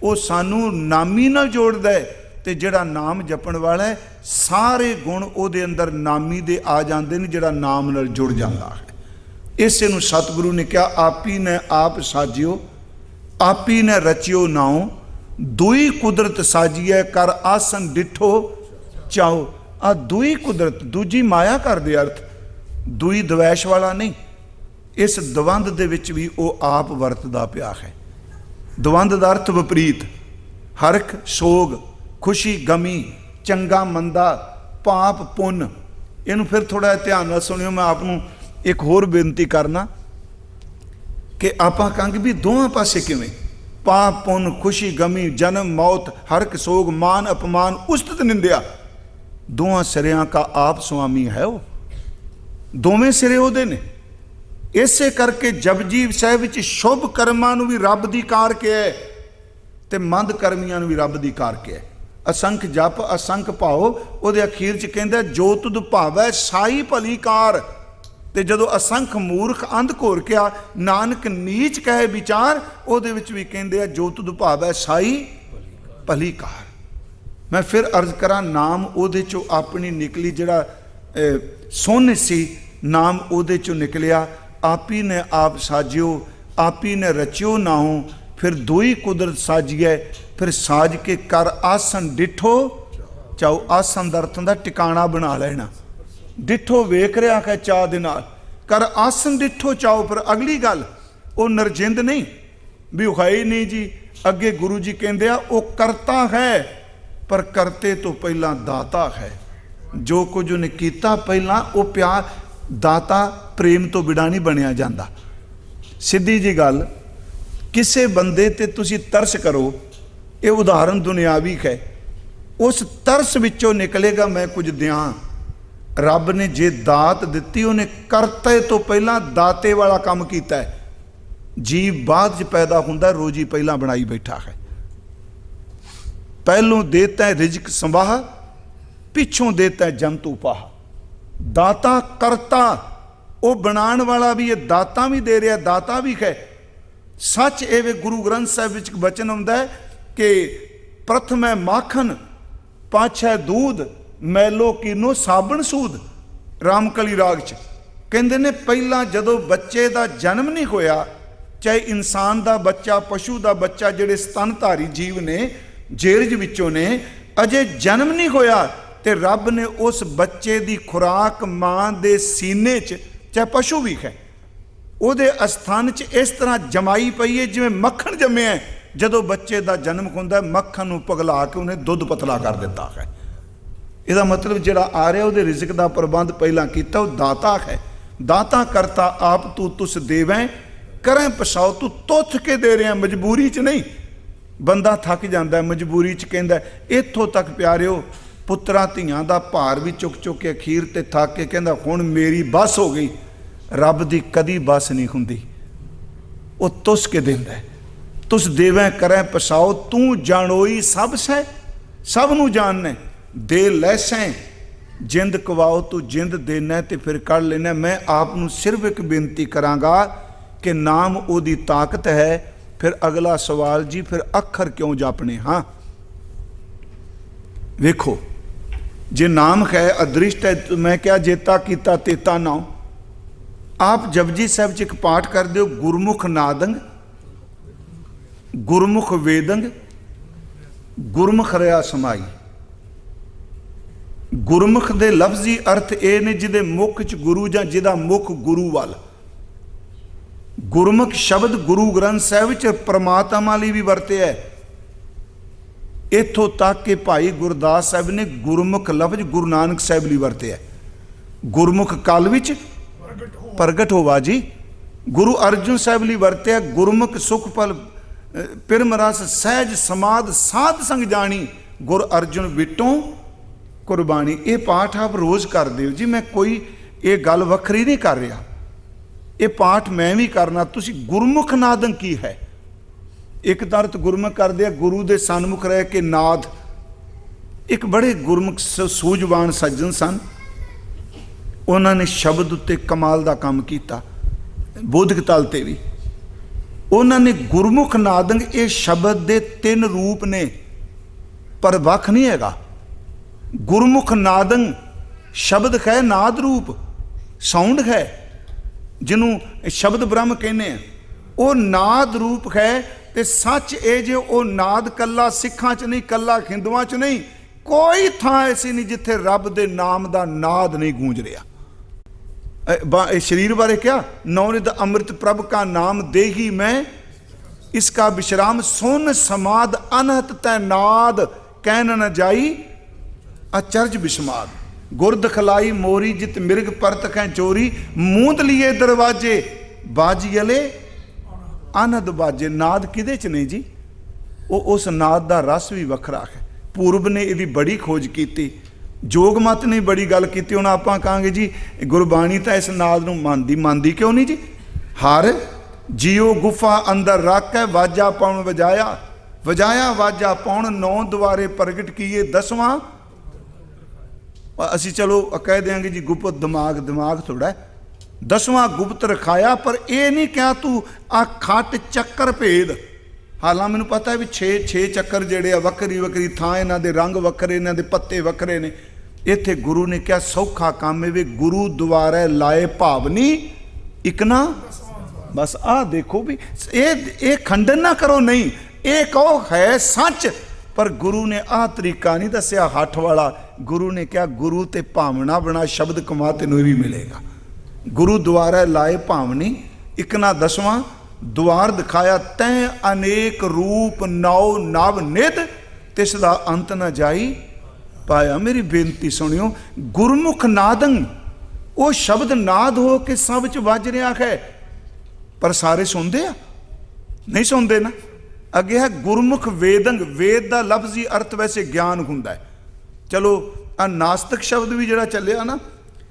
वो सानू नामी नाल जोड़दा है। ते जिहड़ा नाम जपण वाला है, सारे गुण उहदे अंदर नामी दे आ जांदे ने, जिहड़ा नाम नाल जुड़ जांदा है। इसे नूं सतगुरु ने कहा, आपी ने आप साजियो, आपी ने रचियो नाओ, दुई कुदरत साजिए कर आसन डिठो चाओ। आ दुई कुदरत, दूजी माया कर दे अर्थ, दुई द्वैश वाला नहीं। इस द्वंद दे विच भी वो आप वरतदा पिया है। द्वंद दा अर्थ विपरीत, हरख सोग, खुशी गमी, चंगा मंदा, पाप पुन। इनू फिर थोड़ा ध्यान नाल सुनियो। मैं आपनू एक होर बेनती करना कि आपां कहांगे भी दोवां पासे किवें, पाप पुन, खुशी गमी, जन्म मौत, हरख सोग, मान अपमान, उस्तत निंदिया, दोवां सिरियां का आप स्वामी है। वो दोवें सिरे ओहदे ने। इसे करके जपजी साहिब विच शुभ कर्मां नूं भी रब दी कार के है, ते मंद कर्मियां नूं भी रब दी कार के है। असंख जप असंख भाओ, उहदे अखीर च कहंदा जो तुद भावै साई भली कार। ते जदों असंख मूर्ख अंध घोर किया, नानक नीच कहे विचार, उहदे विच भी कहंदे जो तुद भावै साई भली कार। मैं फिर अर्ज करा, नाम उहदे चों अपनी निकली, जिहड़ा सुन सी नाम उहदे चों निकलिया। आपी ने आप साजियो, आपी ने रचियो नाओ, फिर दुई कुदरत साजिए, फिर साज के कर आसन डिठो चाओ। आसन दा अर्थ हुंदा टिकाणा बना लेना। डिठो वेख रहा है चाह दे नाल, कर आसन डिठो चाओ। पर अगली गल, वो नरजिंद नहीं भी है ही नहीं जी। अगे गुरु जी कहंदे आ, वो करता है, पर करते तो पहला दाता है। जो कुछ उन्हें कीता पहला, वो प्यार दाता प्रेम तो बिना नहीं बनया जाता। सीधी जी गल, किसे बंदे ते तुसी तरस करो, ये उदाहरण दुनियावी है। उस तरस विचों निकलेगा मैं कुछ दियां। रब ने जे दात दिती, उन्हें करते तो पहला दाते वाला काम किया है। जीव बाद च पैदा हुंदा, रोजी पहला बनाई बैठा है। पहलों देता है रिजक संवाह, पिछों देता है जंतु पाह। दाता करता, वो बनाने वाला भी है, दाता भी दे रहा, दाता भी है। सच एवे गुरु ग्रंथ साहिब विच वचन आउंदा है कि प्रथम है माखन, पाछै दूध, मैलो कीनो साबण सूद। रामकली राग च कहंदे ने, पहला जदों बच्चे का जन्म नहीं होया, चाहे इंसान का बच्चा, पशु का बच्चा, जिहड़े स्तनधारी जीव ने, जेरज विचों ने, अजे जन्म नहीं होया तो रब ने उस बच्चे की खुराक मां के सीने च, चाहे पशु भी है, ਉਹਦੇ ਅਸਥਾਨ 'ਚ ਇਸ ਤਰ੍ਹਾਂ ਜਮਾਈ ਪਈ ਹੈ ਜਿਵੇਂ ਮੱਖਣ ਜੰਮਿਆ। ਜਦੋਂ ਬੱਚੇ ਦਾ ਜਨਮ ਹੁੰਦਾ ਮੱਖਣ ਨੂੰ ਪਿਘਲਾ ਕੇ ਉਹਨੇ ਦੁੱਧ ਪਤਲਾ ਕਰ ਦਿੱਤਾ ਹੈ। ਇਹਦਾ ਮਤਲਬ ਜਿਹੜਾ ਆ ਰਿਹਾ ਉਹਦੇ ਰਿਜ਼ਕ ਦਾ ਪ੍ਰਬੰਧ ਪਹਿਲਾਂ ਕੀਤਾ, ਉਹ ਦਾਤਾ ਹੈ। ਦਾਤਾ ਕਰਤਾ ਆਪ ਤੂੰ ਤੁਸ ਦੇਵੈਂ ਕਰੈਂ ਪਸਾਓ, ਤੂੰ ਤੁੱਥ ਕੇ ਦੇ ਰਿਹਾ, ਮਜਬੂਰੀ 'ਚ ਨਹੀਂ। ਬੰਦਾ ਥੱਕ ਜਾਂਦਾ ਮਜਬੂਰੀ 'ਚ, ਕਹਿੰਦਾ ਇੱਥੋਂ ਤੱਕ ਪਿਆਰਿਓ ਪੁੱਤਰਾਂ ਧੀਆਂ ਦਾ ਭਾਰ ਵੀ ਚੁੱਕ ਚੁੱਕ ਕੇ ਅਖੀਰ ਤੇ ਥੱਕ ਕੇ ਕਹਿੰਦਾ ਹੁਣ ਮੇਰੀ ਬਸ ਹੋ ਗਈ। रब की कदी बस नहीं होंगी, वो तुस के देंदा है। तुस देवैं करें पसाओ, तू जानोई सब सै, सब नू जानना। दे लैसैं जिंद कवाओ, तू जिंद देना तो फिर कढ़ लेना। मैं आप नू सिर्फ एक बेनती करांगा कि नाम ओदी ताकत है। फिर अगला सवाल जी, फिर अखर क्यों जापने? हाँ वेखो, जे नाम है अदृष्ट है, तो मैं क्या जेता कीता तेता नाउ। आप जपजी साहब च एक पाठ कर दो, गुरमुख नादंग, गुरमुख वेदंग, गुरमुख रहा समाई। गुरमुख दे लफ्जी अर्थ ये ने जिदे मुख च गुरु जां जिदा मुख गुरु वाल। गुरमुख शब्द गुरु ग्रंथ साहब च परमात्मा लई भी वरते है। इत्थों तक कि भाई गुरदास साहब ने गुरमुख लफ्ज गुरु नानक साहब लई वरते है। गुरमुख काल विच प्रगट होवा जी, गुरु अर्जुन साहब लई वरत्या। गुरमुख सुख फल पिरम रस सहज समाध साध संग जानी, गुर अर्जुन विटों कुर्बानी। ये पाठ आप रोज़ कर दिओ जी, मैं कोई ये गल वखरी नहीं कर रहा, ये पाठ मैं भी करना। तुसी गुरमुख नादन की है? एक तरत गुरमुख कर दिया, गुरु दे सन्मुख रह के नाद। एक बड़े गुरमुख सूझवान सज्जन सन, उन्होंने शब्द उत्ते कमाल का काम किया, बोधक तल ते भी। उन्होंने गुरमुख नादंग, ये शब्द के 3 रूप ने, पर वख नहीं हैगा। गुरमुख नादंग शब्द है, नाद रूप साउंड है, जिन्हों शब्द ब्रह्म कहने हैं, वो नाद रूप है। तो सच ये जो वो नाद कला सिखां च नहीं, कला हिंदुआं च नहीं, कोई थां ऐसी नहीं जिथे रब दे नाम का नाद नहीं गूंज रहा। शरीर बारे क्या, नौनिद अमृत प्रभ का नाम दे ही मैं, इसका विश्राम सुन समाद अनहत तैनाद, कहन न जाई अचरज विस्माद। गुरद खलाई मोरी जित मिर्ग परत कै चोरी, मूंद लिए दरवाजे बाजी अले आनंद बाजे। नाद किदे च नहीं जी, वो उस नाद का रस भी वखरा है। पूर्व ने इसकी बड़ी खोज की, जोग मत ने बड़ी गल की। हुण आपां कहांगे जी गुरबाणी तो इस नाद नूं मानदी क्यों नहीं जी। हर जियो गुफा अंदर रख है, वाजा पाउण वजाया, वजाया वाजा पाउण, 9 द्वारे प्रगट किए 10वां। असी चलो कह देंगे जी गुप्त दिमाग, दिमाग थोड़ा 10वां गुप्त रखाया, पर यह नहीं क्या तू आ खट चक्कर भेद। हालां मैनूं पता है भी 6 चक्कर जिहड़े आ वक्री वक्री थां, इन्हां दे रंग वक्रे, इन्हां दे पत्ते वक्रे ने। इत्थे गुरु ने क्या सौखा काम है, वे गुरु द्वारा लाए भावनी इकना। बस आ देखो भी, ये खंडन ना करो, नहीं ये कहो है सच, पर गुरु ने आ तरीका नहीं दसिया हठ वाला। गुरु ने क्या, गुरु ते भावना बना शब्द कमा तेनों भी मिलेगा। गुरु द्वारा लाए भावनी इकना 10वां द्वार दिखाया, तैं अनेक रूप नौ नव निध, तिसदा अंत न जाई पाया। मेरी बेनती सुनियो, गुरमुख नादंग वो शब्द नाद हो के सब च वज रहा है, पर सारे सुनते आ नहीं सुनते ना। अगे है गुरमुख वेदंग, वेद का लफ्जी अर्थ वैसे ज्ञान हुंदा है। चलो आ नास्तिक शब्द भी जिहड़ा चलिया ना,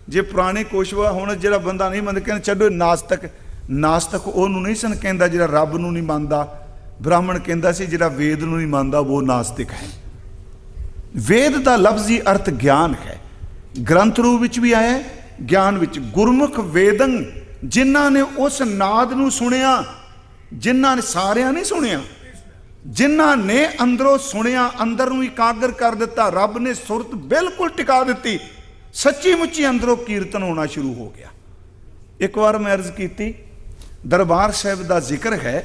जे पुराने कोशवा हुण जिहड़ा बंदा नहीं मनदा, कहंदे छड्डो नास्तिक। नास्तिक उहनूं नहीं सन कहंदा जिहड़ा रब नूं नहीं मानदा। ब्राह्मण कहंदा सी जिहड़ा वेद नूं नहीं मानदा वो नास्तिक है। वेद का लफ्जी अर्थ ज्ञान है, ग्रंथ रूप विच भी आया ज्ञान विच। गुरमुख वेदंग, जिन्हां ने उस नाद नूं सुनिया, जिन्हां ने सारियां नहीं सुनिया, जिन्हां ने अंदरों सुनिया, अंदर नूं इकागर कर दिता, रब ने सुरत बिल्कुल टिका दी, सच्ची मुच्ची अंदरों कीर्तन होना शुरू हो गया। एक बार मैं अर्ज की, दरबार साहब का जिक्र है,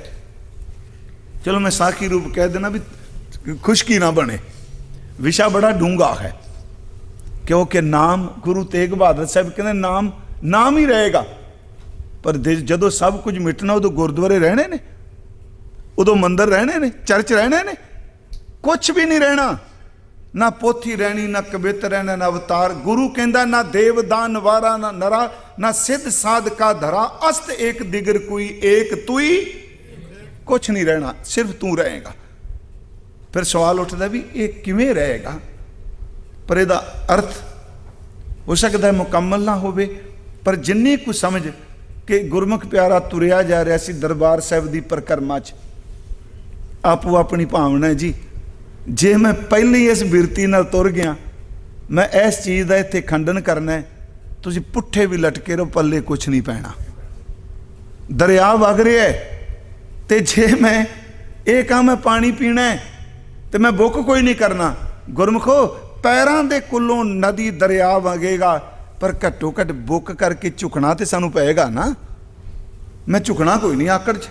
चलो मैं साखी रूप कह देना भी खुशकी ना बने। विषा बड़ा डूंगा है, क्योंकि नाम गुरु तेग बहादुर साहब कहते नाम नाम ही रहेगा, पर जदों सब कुछ मिटना उदों गुरुद्वारे रहने ने, उदों मंदिर रहने ने, चर्च रहने ने, कुछ भी नहीं रहना, ना पोथी रहनी, ना कवित रहना, ना अवतार। गुरु कहता ना देव दान वारा ना नरा, ना सिद्ध साध का धरा, अस्त एक दिगर कोई एक तुई, कुछ नहीं रहना, सिर्फ तू रहेगा। फिर सवाल उठता भी ये किवें रहेगा, पर इहदा अर्थ हो सकता है मुकम्मल ना होवे, पर जिन्नी कुछ समझ कि गुरमुख प्यारा तुरिया जा रहा सी दरबार साहिब की परिक्रमा च, आपो अपनी भावना है जी। जे मैं पहले ही इस बिरती नाल तुर गया, मैं इस चीज़ का इत्थे खंडन करना है, तुसी पुट्ठे भी लटके रहो, पल्ले कुछ नहीं पैना। दरिया वग रहा है, तो जे मैं ये कहा मैं पानी पीना है, तो मैं बुक कोई नहीं करना। गुरमुखो पैरों के कुलों नदी दरिया वगेगा, पर घट्टो घट बुक करके झुकना तो सानू पेगा ना। मैं झुकना कोई नहीं आकड़ च,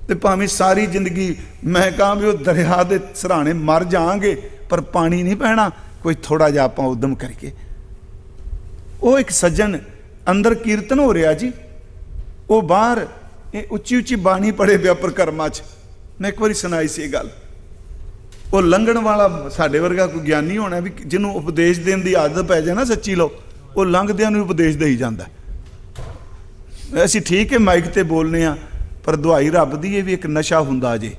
तो भावें सारी जिंदगी मैं कहा भी वो दरिया के सराहने मर जाएंगे, पर पानी नहीं पैना, कोई थोड़ा जा आप उद्यम करिए। वो एक सज्जन अंदर कीर्तन हो रहा जी, वो बाहर उच्ची उच्ची बाणी पढ़े पिया परिक्रमा च। मैं एक बार सुनाई सी गल, वो लंघण वाला साडे वर्गा कोई ज्ञानी होना भी, जिन्हों उपदेश देने की आदत पै जाए ना सच्ची लो, वो लंघदियां नूं उपदेश दे ही जांदा। असीं ठीक है माइक ते बोलने आ, पर दुआई रब दी ये भी एक नशा हुंदा जे,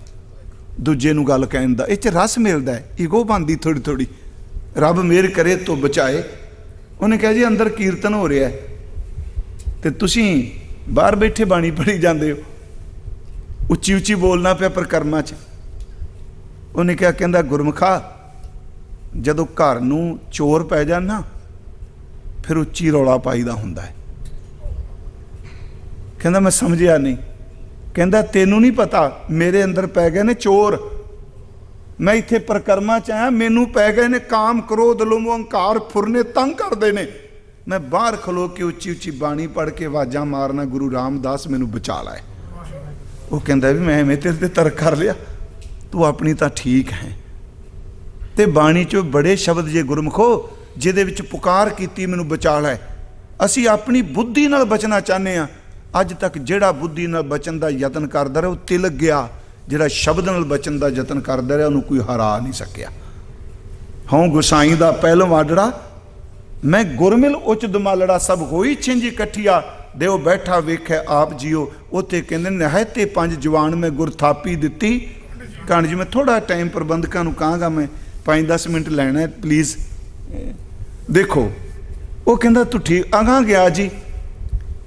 दूजे नूं गल कहण दा, इह च रस मिलदा है, ईगो बनदी थोड़ी थोड़ी। रब मेहर करे तो बचाए। उन्हें कहा जी अंदर कीर्तन हो रहा है, तो तुसीं बाहर बैठे बाणी पढ़ी जांदे हो, उच्ची उच्ची बोलना पिया परिक्रमा च। उन्हें क्या कहता, गुरमुखा जदों घर नूं चोर पै जाण ना, फिर उच्ची रौला पाईदा हुंदा है। कहता मैं समझिया नहीं। कहता तेनू नहीं पता, मेरे अंदर पै गए ने चोर, मैं इत्थे परिक्रमा च आया, मैनू पै गए ने काम क्रोध लोभ अहंकार फुरने तंग करते ने। मैं बाहर खलो के उच्ची उच्ची बाणी पढ़ के आवाज़ां मारना, गुरु रामदास मैनू बचा लाए। वो कहता भी मैं एवें तेरे ते तरक कर लिया, तू अपनी तो ठीक है। तो बाणी चो बड़े शब्द जे गुरमुखो जिहदे विच पुकार कीती मैनू बचा लै। असी अपनी बुद्धि नाल बचना चाहते हैं। अज तक जिहड़ा बुद्धि नाल बचन का यतन करदा रहा, वो तिलक गया। जिहड़ा शब्द नाल बचन का यतन करदा रहा, उन्होंने कोई हरा नहीं सकिया। हूँ गुसाई दा पहलों आडड़ा, मैं गुरमिल उच दुमालड़ा, सब होई छिंज इकट्ठिया, देव बैठा वेखै आप जियो। उत्थे कहंदे नहते पंज जवान मैं गुर थापी दिती। कहानी जी मैं थोड़ा टाइम प्रबंधकों को कहांगा, मैं 5-10 मिनट लेना है प्लीज़। देखो वो कहता तू ठीक अगां गया जी।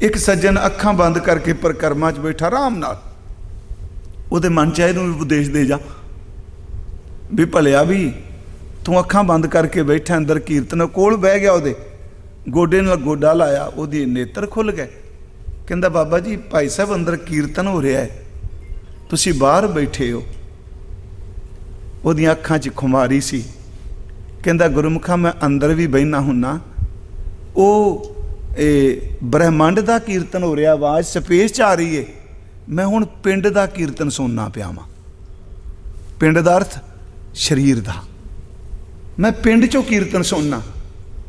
एक सज्जन अखां बंद करके परिक्रमा च बैठा आराम नाल, उहदे मन च इहनूं उपदेश दे जा भी भलिया भी तू अखां बंद करके बैठा, अंदर कीर्तन कोल बह गया, उहदे गोडे नाल गोडा लाया, उहदी नेत्र खुल गए। कहंदा बाबा जी भाई साहब अंदर कीर्तन हो रहा है, तुसीं बाहर बैठे हो। उहदियां अखां च खुमारी सी। कहंदा गुरमुखा मैं अंदर भी बहना हुन्ना, वो ब्रह्मंड का कीर्तन हो रहा, आवाज़ स्पेस च आ रही है, मैं हुण पिंड का कीर्तन सुनना पिया वां। पिंड का अर्थ शरीर का, मैं पिंड चों कीर्तन सुनना।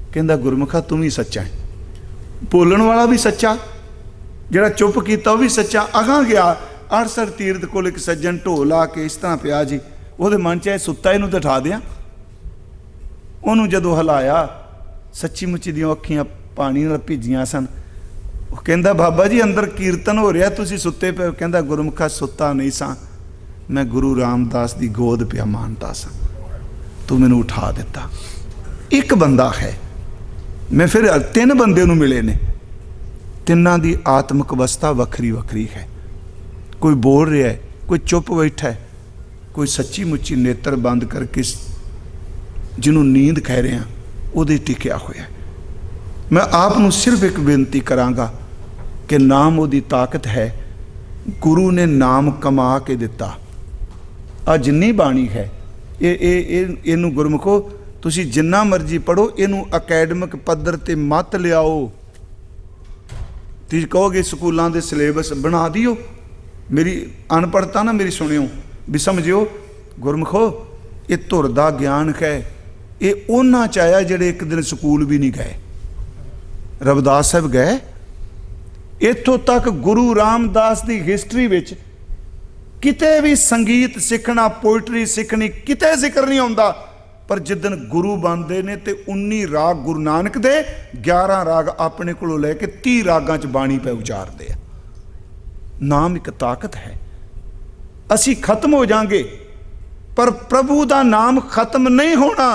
कहंदा गुरमुखा तू भी सच्चा है, बोलण वाला भी सच्चा, जिहड़ा चुप कीता वह भी सच्चा। अगां गया 68 तीर्थ कोल एक सज्जन ढोल आ के इस तरह पिया जी, ਉਹਦੇ मन च सुता इनू तो उठा दियाँ। ਉਹਨੂੰ ਜਦੋਂ ਹਿਲਾਇਆ सच्ची मुच्ची ਦੀਆਂ ਅੱਖੀਆਂ पानी ਨਾਲ ਭਿੱਜੀਆਂ सन। ਉਹ ਕਹਿੰਦਾ बाबा जी अंदर कीर्तन हो रहा, तुसीं सुते पे। कहंदा गुरमुखा सुता नहीं सा, मैं गुरु रामदास की गोद पिया मानता सा, तू मैनू उठा दिता। एक बंदा है, मैं फिर 3 बंदे नूं मिले ने, तिन्हां दी आत्मिक अवस्था वखरी वखरी है। कोई बोल रहा है, कोई चुप बैठा है, कोई सच्ची मुच्ची नेत्र बंद करके जिन्हों नींद कह रहे हैं वो टिकिया होया। मैं आपनों सिर्फ एक बेनती करांगा कि नाम वो ताकत है। गुरु ने नाम कमा के दिता। आ जिन्नी बाणी है इनू गुरमुखो तुसी जिन्ना मर्जी पढ़ो, इनू अकैडमिक पद्धर ते मत लियाओ। तुसीं कहोगे स्कूलों के सिलेबस बना दियो, मेरी अनपढ़ता ना मेरी सुनियो भी समझियो। गुरमुखो ये धुर दा ज्ञान है, ये उन्हां च आया जिहड़े एक दिन स्कूल भी नहीं गए। रविदास साहब गए। इत्थों तक गुरु रामदास की हिस्टरी विच किते भी संगीत सीखना, पोइट्री सीखनी, किते जिक्र नहीं आउंदा। पर जिदन गुरु बनते ने तो 19 राग गुरु नानक दे, 11 राग अपने को लैके 30 रागां च बाणी पे उचारते हैं। नाम एक ताकत है। असी खत्म हो जाएंगे पर प्रभु का नाम खत्म नहीं होना।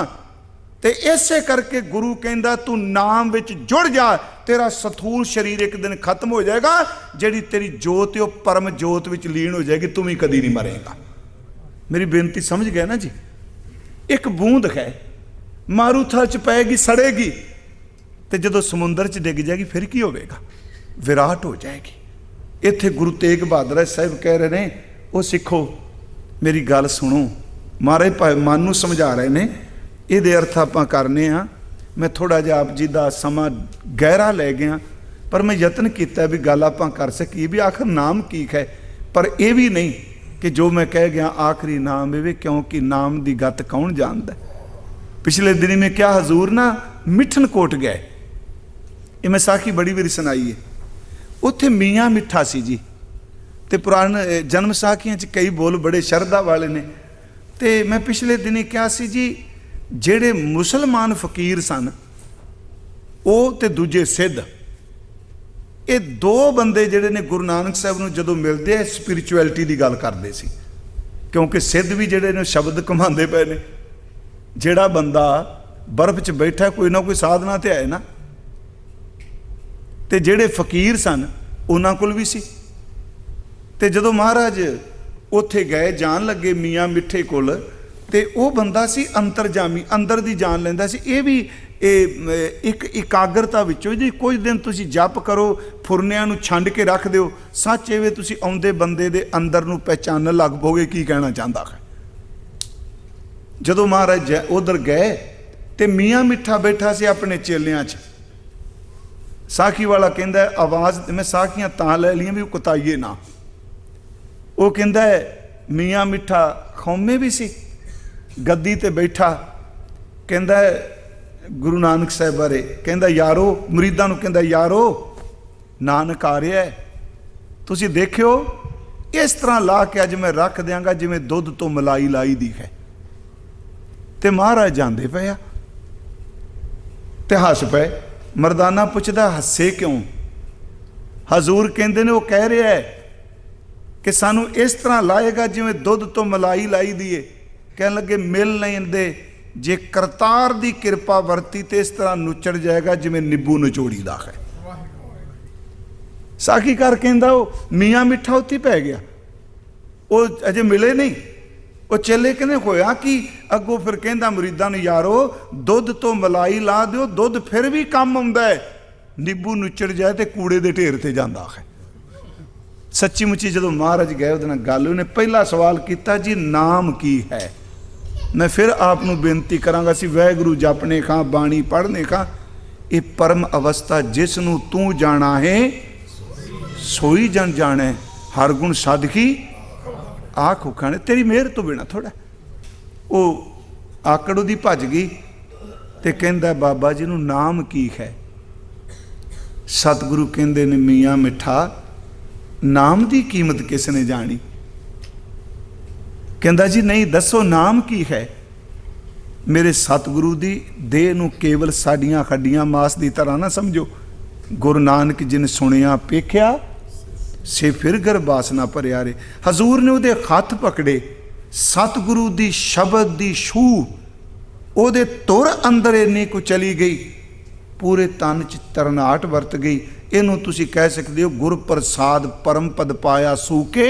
तो इसे करके गुरु कहता तू नाम विच जुड़ जा, तेरा स्थूल शरीर एक दिन खत्म हो जाएगा, जिहड़ी तेरी जोत है परम जोत विच लीन हो जाएगी, तू भी कदी नहीं मरेगा। मेरी बेनती समझ गए ना जी। एक बूंद है, मारूथल च पैगी सड़ेगी, तो जो समुंदर च डिग जाएगी फिर की होगा, विराट हो जाएगी। इत्थे गुरु तेग बहादुर साहब कह रहे हैं, वो सिखो मेरी गल सुनो। महाराज भाई मन नूं समझा रहे ने, ये अर्थ आपां करने हाँ। मैं थोड़ा जिहा आप जी का समा गहरा लै गया, पर मैं यतन किया भी गल आपां कर सकीए भी आखिर नाम की है। पर यह भी नहीं कि जो मैं कह गया आखिरी नाम है, क्योंकि नाम की गत कौन जानता। पिछले दिन में क्या हजूर ना मिठनकोट गए, ये मैं साखी बड़ी बारी सुनाई है। उत्थे मियाँ मिठा सी जी, तो पुराने जन्म साखियां च कई बोल बड़े शरधा वाले ने। तो मैं पिछले दिन क्या सी जी, जेड़े मुसलमान फकीर सन वो ते दूजे सिद्ध, ये दो बंदे जेड़े ने गुरु नानक साहब नूं जदों मिलते हैं स्पिरिचुअलिटी की गल करते सी। क्योंकि सिद्ध भी जेड़े ने शब्द घुमाते पे ने। जेड़ा बंदा बर्फ च बैठा कोई ना कोई साधना तो है ना। तो जेड़े फकीर सन उन्हां कोल भी सी। ते जदों महाराज उत्थे गए जान लगे मियाँ मिठे कोल, ते वो बंदा सी अंतरजामी, अंदर दी जान लैंदा सी। ये भी एक एकाग्रता विचों जी कुछ दिन तुसी जप करो, फुरनियां नूं छंड के रख दिओ, सच एवे तुसी आउंदे बंदे दे अंदर नूं पहचानन लग पोगे की कहना चाहता है। जदों महाराज उधर गए ते मियाँ मिठा बैठा सी अपने चेलियां च। साखी वाला कहंदा है आवाज़, मैं साखियां तां लै लियां भी कुताइए ना। वो कहंदा है मियाँ मिठा खौमे भी सी, गद्दी ते बैठा, कहंदा है गुरु नानक साहब बारे, कहंदा यारो मुरीदां नूं कहंदा यारो नानक आ रहा है, तुसीं देखियो इस तरह ला के अज मैं रख देंगा जिवें दुध तो मलाई लाई दी है। ते महाराज जांदे पे ते हस पे। मरदाना पुछदा हसे क्यों? हजूर कहंदे ने वो कह रहा है कि सानू इस तरह लाएगा जिवें दुध तो मलाई लाई दी है। कह लगे मिल नहीं दे, जे करतार दी कृपा वरती तो इस तरह नुचड़ जाएगा जिवें निब्बू नचोड़ी दा है। साखीकार कहंदा वो मियाँ मिठा उत्थे पै गया, वो अजे मिले नहीं। वो चले कहने होया कि अगों फिर कहंदा मुरीदां नूं यारो दुध तो मलाई ला दिओ, दुध फिर भी काम आउंदा है, निब्बू नुचड़ जाए तो कूड़े दे ढेर ते जांदा है। सच्ची मुच्ची जदों महाराज गए उहदे नाल गल, उन्हें पहला सवाल किया जी नाम की है। मैं फिर आपनूं बेनती करांगा, सी वाहिगुरू जपने खां बाणी पढ़ने खां, ये परम अवस्था जिसनूं तू जाना है सोई जन जाने, हर गुण साधकी आख उखाणे, तेरी मेहर तो बिना थोड़ा। वो आकड़ उहदी भज गई ते कहंदा बाबा जी नूं नाम की है। सतगुरु कहंदे ने मियाँ मिठा नाम की कीमत किसने जानी? कहंदा जी नहीं दसो नाम की है। मेरे सतगुरु दी देह नूं केवल साडियां हड्डियां मास की तरह ना समझो। गुरु नानक जिन सुनिया पेख्या से फिर गर्भासना भरिया रे। हजूर ने उहदे हथ पकड़े, सतगुरु दी शब्द दी छूह उहदे तुर अंदर इन्नी को चली गई, पूरे तन च तरनाहट वरत गई। इनू तुसी कह सकते हो गुर प्रसाद परम पद पाया सूके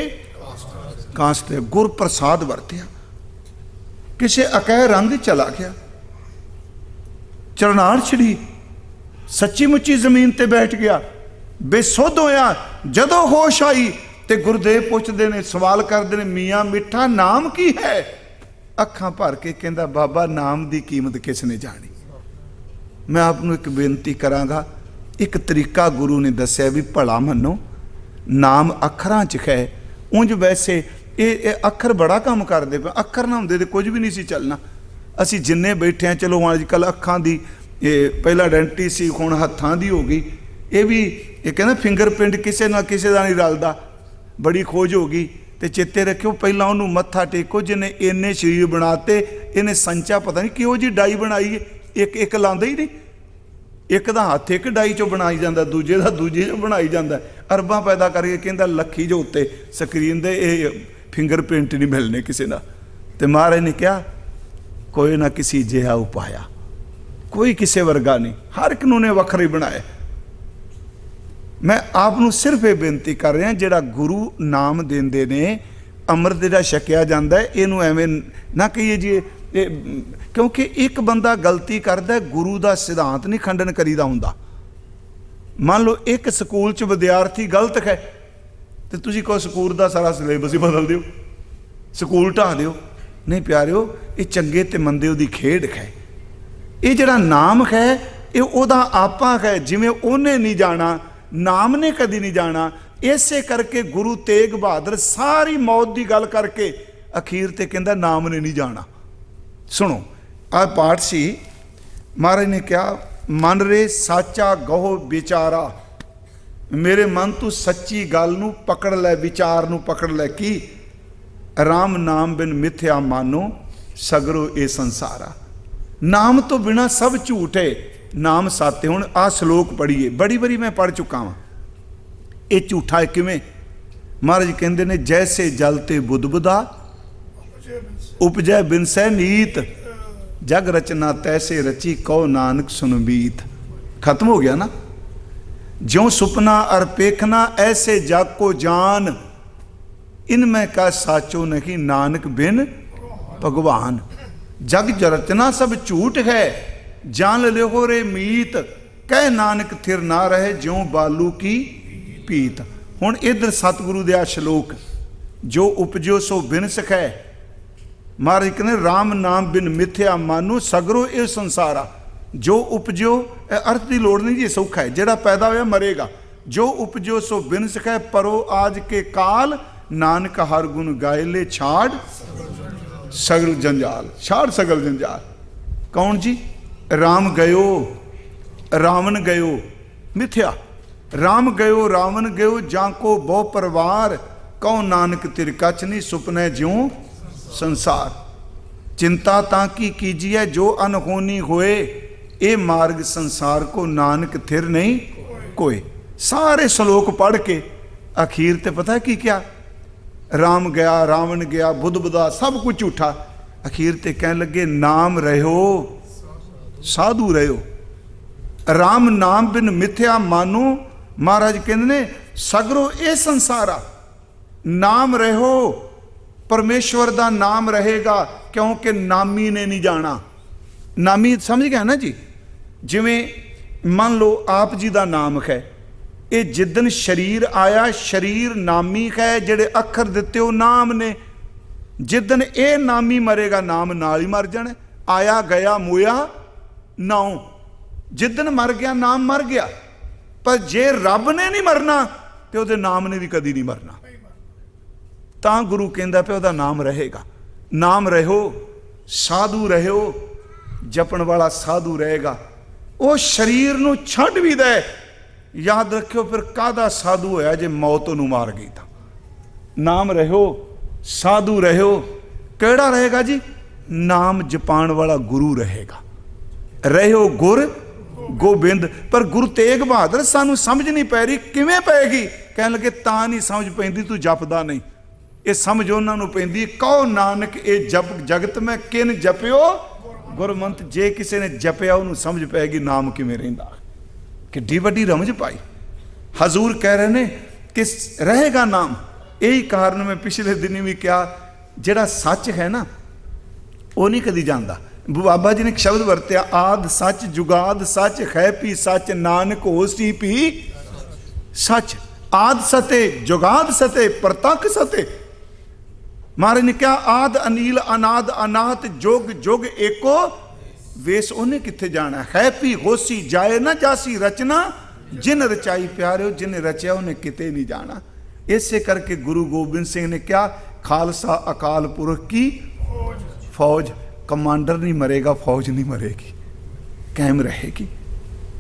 कांस्ट। गुर प्रसाद वरत्या, किसे अकह रंग चला गया, चरनार छिड़ी, सच्ची मुच्ची जमीन ते बैठ गया, बेसुध होया। जदों होश आई ते गुरुदेव पुछदे ने, सवाल करते ने मियाँ मिठा नाम की है? अखां भर के कहंदा बाबा नाम की कीमत किसने जानी? मैं आपनूं एक बेनती करांगा, एक तरीका गुरु ने दस्या भी भला मनो, नाम अखरां च है। उंज वैसे ये अखर बड़ा काम करते पे, अखर ना होंदे तो कुछ भी नहीं सी चलना। असी जिन्ने बैठे हैं, चलो अजकल अखां दी पहला आइडेंटिटी सी, हुण हत्थां दी हो गई। ये भी ये कहना फिंगरप्रिंट किसी ना किसी का नहीं रलदा, बड़ी खोज हो गई। तो चेते रखियो पहला उन्होंने मत्था टेको जिन्हें इन्ने शरीर बनाते, इन्हें संचा पता नहीं किहो जी डाई बनाई है, एक एक लांदा ही नहीं। एक दा हत्थ एक डाई चो बनाई जाता, दूजे का दूजे चो बनाई जाता, अरबां पैदा करके कहता लखी जो उत्ते स्क्रीन दे ये फिंगरप्रिंट नहीं मिलने किसी का। तो महाराज ने कहा कोई ना किसी जिहा उपाया, कोई किसी वर्गा नहीं, हर एक ने वखरा ही बनाया। मैं आपनू सिर्फ ये बेनती कर रहा, जिहड़ा गुरु नाम देंदे ने, अमृत जिहड़ा छकिया जाता है, इनू एवें ना कहिए जी क्योंकि एक बंदा गलती करता है, गुरु का सिद्धांत नहीं खंडन करीदा हुंदा। मान लो एक स्कूल च विद्यार्थी गलत है तो तुसीं कहो स्कूल का सारा सिलेबस ही बदल दिओ, स्कूल ढा दिओ। नहीं प्यारिओ, ये चंगे ते मंदे दी खेड है। ये जिहड़ा नाम है ये ओदा आपा है, जिवें ओने नहीं जाना नाम ने कदी नहीं जाना। इसे करके गुरु तेग बहादुर सारी मौत की गल करके अखीर ते कहंदा नाम ने नहीं जाना। सुनो आ पाठ सी, महाराज ने कहा मन रे साचा गहो विचारा, मेरे मन तू सच्ची गल नू पकड़ लै, विचार नू पकड़ लै। की राम नाम बिन मिथ्या मानो सगरो ए संसारा। नाम तो बिना सब झूठ है, नाम साते। हुण आ श्लोक पढ़िए, बड़ी बड़ी मैं पढ़ चुका हाँ। ये झूठा है किवें? महाराज कहते ने जैसे जलते बुदबुदा उपजै बिनसै नीत, जग रचना तैसे रची कहो नानक सुन बीत। खत्म हो गया ना। ज्यों सुपना और पेखना ऐसे जग को जान, इनमें का साचो नहीं नानक बिन भगवान। जग रचना सब झूठ है, जान लियो रे मीत, कह नानक थिर ना रहे ज्यों बालू की पीत। हुण इधर सतगुरु दे श्लोक, जो उपजो सो बिन सकै। महाराज कहने राम नाम बिन मिथ्या मानो सगरो ए संसारा। जो उपजो अर्थ की लोड़ नहीं जी, सौखा है, जेड़ा पैदा होया मरेगा। जो उपजो सो बिन सकै, परो आज के काल, नानक हर गुण गाय ले छाड़ सगल जंजाल। छाड़ सगल जंजाल। कौन जी? राम गयो रावण गयो, मिथ्या। राम गयो रावण गयो, जाको बहु परवार, कौ नानक तिर कछ नहीं सुपने ज्यों संसार। चिंता ताकि कीजिए जो अनहोनी होए, ए मार्ग संसार को नानक थिर नहीं कोई। सारे श्लोक पढ़ के अखीर ते पता है कि क्या? राम गया रावण गया बुदबुदा सब कुछ झूठा। अखीर ते कहने लगे नाम रहो साधु रहो। राम नाम बिन मिथ्या मानो। महाराज कहते ने सगरो ए संसारा। नाम रहो, परमेश्वर का नाम रहेगा, क्योंकि नामी ने नहीं जाना। नामी समझ गया ना जी? जिवें मान लो आप जी का नाम है, ये जिदन शरीर आया, शरीर नामी है, जेड़े अखर दिते हो नाम ने। जिदन ये नामी मरेगा, नाम नाल ही मर जाने। आया गया मोया नाउ, जिदन मर गया नाम मर गया। पर जे रब ने नहीं मरना तो उहदे नाम ने भी कदी नहीं मरना। तां गुरु कहंदा पे उहदा नाम रहेगा। नाम रहो साधु रहो, जपण वाला साधु रहेगा। वो शरीर नूं छड्ड भी दे, याद रखियो फिर कादा साधु होया जे मौत नूं मार गई। था नाम रहो साधु रहो। केड़ा रहेगा जी? नाम जपाण वाला गुरु रहेगा। रहो गुर गोबिंद। पर गुरु तेग बहादुर सानू समझ नहीं पै रही, किवें पैगी? कहन लगे तां नहीं समझ पैंदी तू जपदा नहीं। ये समझ उन्होंने पैंदी, कहो नानक ये जप जगत में किन जपियो गुरमंत। जे किसी ने जपिया उन्होंने समझ पैगी नाम किवें रहिंदा। किड्डी वड्डी रमझ पाई। हजूर कह रहे ने कि रहेगा नाम। यही कारण मैं पिछले दिन भी क्या, जेड़ा सच है ना वो नहीं कदी जाता। बाबा जी ने एक शब्द वरत्या, आद सच जुगाद सच है पी सच, नानक होसी पी सच। आद सते जुगाद सते प्रतख सते। महाराज ने क्या? आद अनील अनाद अनाहत जोग जोग एको, वेस उन्हें किथे जाना। है पी होसी जाए ना जासी, रचना जिन रचाई प्यारे, जिन रचा उन्हें किते नहीं जाना। इसे करके गुरु गोबिंद सिंह ने क्या? खालसा अकाल पुरख की फौज। कमांडर नहीं मरेगा, फौज नहीं मरेगी, कायम रहेगी।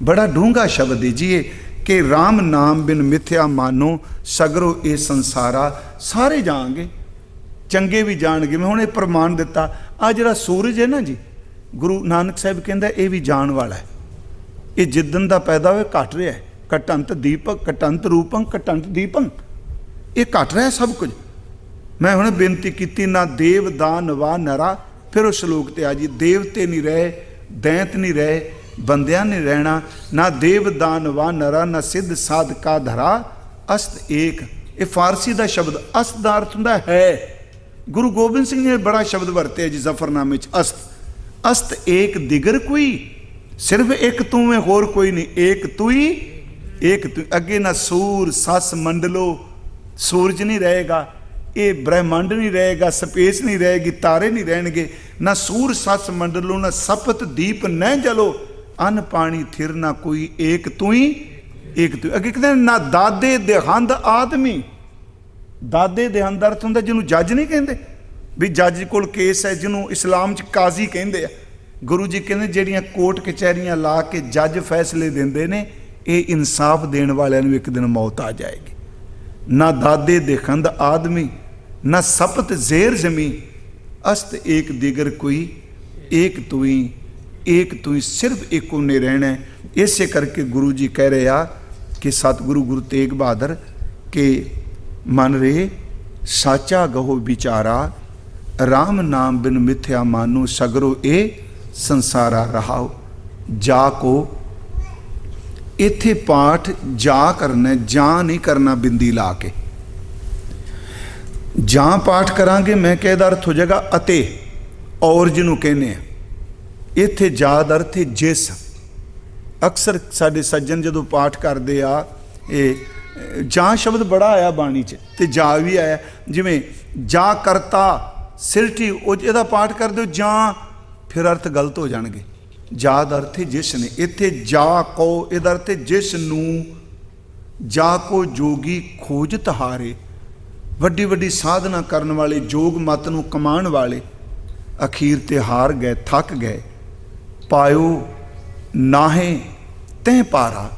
बड़ा डूंगा शब्द है जी ये कि राम नाम बिन मिथ्या मानो सगरो ये संसारा। सारे जाएंगे, चंगे भी जाएंगे। मैं हुणे प्रमाण दिता, आ जिहड़ा सूरज है ना जी, गुरु नानक साहब कहंदा ये भी जाण वाला है। ये जिदन दा पैदा होए घट रहा है। घटंत दीपक घटंत रूपं घटंत दीपं, ये घट रहा है सब कुछ। मैं हुणे बेनती की ना देव दान वा नरा, फिर उस श्लोक ते आ जी, देवते नहीं रहे, दैंत नहीं रहे, बंदियां नहीं रहना, ना देव दान वा नरा, ना सिद्ध साधका धरा, अस्त एक। ये फारसी का शब्द अस्त का अर्थ हुंदा है। गुरु गोबिंद सिंह ने बड़ा शब्द वरते जी जफरनामे च, अस्त। अस्त एक दिगर कोई, सिर्फ एक तू है, होर कोई नहीं। एक तू ही, एक तू। अगे ना सूर सस मंडलो, सूरज नहीं रहेगा, ये ब्रह्मांड नहीं रहेगा, स्पेस नहीं रहेगी, तारे नहीं रहेंगे। ना सूर सस मंडलो, ना सपत दीप न जलो, अन्न पानी थिर ना कोई, एक तू ही, एक तू। अगे कहते ना दादे देहंद आदमी। दादे देहंद अर्थ हुंदा जिन्हों जज नहीं कहते भी, जज कोल केस है, जिन्हों इस्लाम च काजी कहते हैं। गुरु जी कहते ਜਿਹੜੀਆਂ कोर्ट कचहरियां ला के जज फैसले देंदे ने, ये इंसाफ देने वालिਆਂ ਨੂੰ एक दिन मौत आ जाएगी। ना दादे देखंद आदमी, ना सपत जेर जमी, अस्त एक दिगर कोई, एक तू ही, एक तू ही। सिर्फ एक उन्हें रहना है। इसे करके गुरु जी कह रहे आ कि सतगुरु गुरु तेग बहादुर के मन रे साचा गहो विचारा, राम नाम बिन मिथ्या मानो सगरो ए संसारा रहाओ। जा को इथे पाठ जा करना, जा नहीं करना बिंदी ला के। जा पाठ करांगे मैं कहदा अर्थ हो जाएगा अते, और जिन्हों कहने इत्थे जाद अर्थ है जिस। अक्सर साडे सज्जन जदों पाठ करते आ, ये जा शब्द बड़ा आया बाणी च, ते जा भी आया। जिमें जा करता सिरठी, इहदा पाठ कर दो जा, फिर अर्थ गलत हो जाएंगे। जाद अर्थ है जिस ने, इत्थे जा को इहदा अर्थ है जिस नूं। जा को जोगी खोज तहारे, वड्डी वड्डी साधना करने वाले, जोग मत नूं कमाण वाले, अखीर ते हार गए, थक गए। पायो नाहे तैं पारा,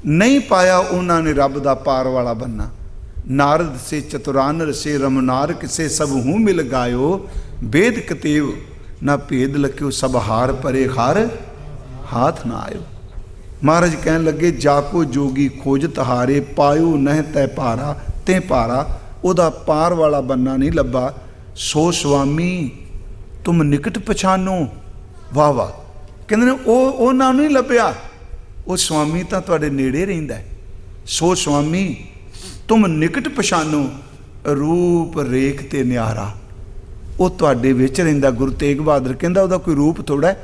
नहीं पाया उन्होंने रब दा पार वाला बनना। नारद से चतुरानर से रमनारक से सब हूँ मिल गायो, वेद कतेव ना भेद लख्यो, सब हार परे हार हाथ ना आयो। महाराज कहन लगे जाको जोगी खोज तहारे, पायो नह तै पारा ते पारा, उदा पार वाला बनना नहीं लभा। सो स्वामी तुम निकट पछानो, वाह वाह। कहते ने उन्होंने नहीं लभ्या, वो स्वामी तो तुहाडे नेड़े रहिंदा है। सो स्वामी तुम निकट पछानो, रूप रेख ते न्यारा, वो तुहाडे विच रहिंदा। गुरु तेग बहादुर कहंदा उहदा कोई रूप थोड़ा है,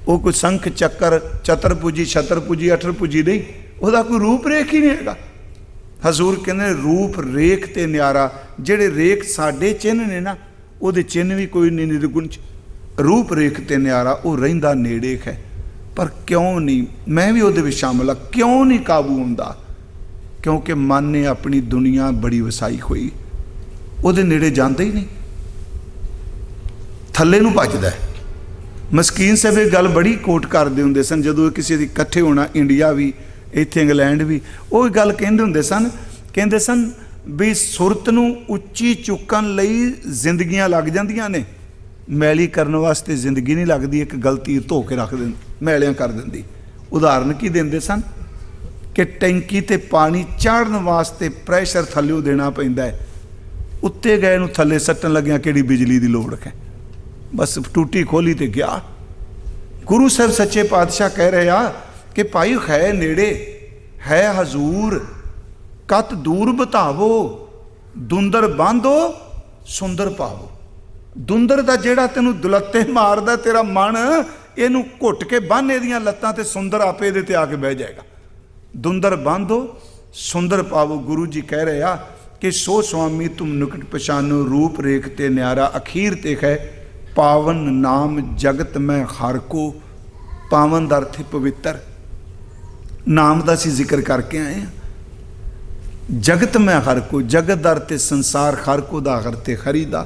वो कोई संख चक्कर चतुरभुजी छतरभुजी अठरभुजी नहीं, उहदा कोई रूप रेख ही नहीं हैगा। हजूर कहंदे रूप रेख ते न्यारा, जिहड़े रेख साडे चिन्ह ने ना, उहदे चिन्ह भी कोई नहीं निर्गुण च। रूप रेख ते न्यारा, वो रहिंदा नेड़े है, पर क्यों नहीं, मैं भी उहदे विच शामिल आ, क्यों नहीं काबू आउंदा? क्योंकि मन ने अपनी दुनिया बड़ी वसाई हुई, उहदे नेड़े जांदा ही नहीं, थल्ले नूं भजदा है। मस्कीन साहब ये गल बड़ी कोट करते होंदे सन, जदों किसी दी इकट्ठे होना, इंडिया भी इत्थे इंग्लैंड भी, वो गल कहंदे हुंदे सन, कहंदे सन भी सुरत नूं उच्ची चुकण लई जिंदगियां लग जांदियां ने, मैली करने वास्ते जिंदगी नहीं लगती, एक गलती धो के रख दें, मैलियां कर देंदी। उदाहरण की देंदे सन कि टैंकी ते पानी चाढ़न वास्ते प्रैशर थल्ले देना पैंदा है, उत्ते गए नूं थल्ले सट्टन लग्या किहड़ी बिजली की लोड़ है, बस टूटी खोली ते गया। गुरु साहब सच्चे पातशाह कह रहे आ कि भाई है नेड़े है हजूर, कत दूर बतावो, दुंदर बांधो सुंदर पावो। दुंदर दा जेड़ा तेनू दुलत्ते मारदा, तेरा मन इनू घुट के बन एदियां लत्तां ते सुंदर आपे दे ते आके बह जाएगा। दुंदर बांधो सुंदर पावो। गुरु जी कह रहे आ कि सो स्वामी तुम निकट पछानो, रूप रेख ते न्यारा, अखीर ते है पावन नाम जगत में हर को। पावन दा अर्थ पवित्र, नाम दा सी जिक्र करके आए हैं। जगत में हर को, जगत दर ते संसार हर को दा हर ते खरी दा।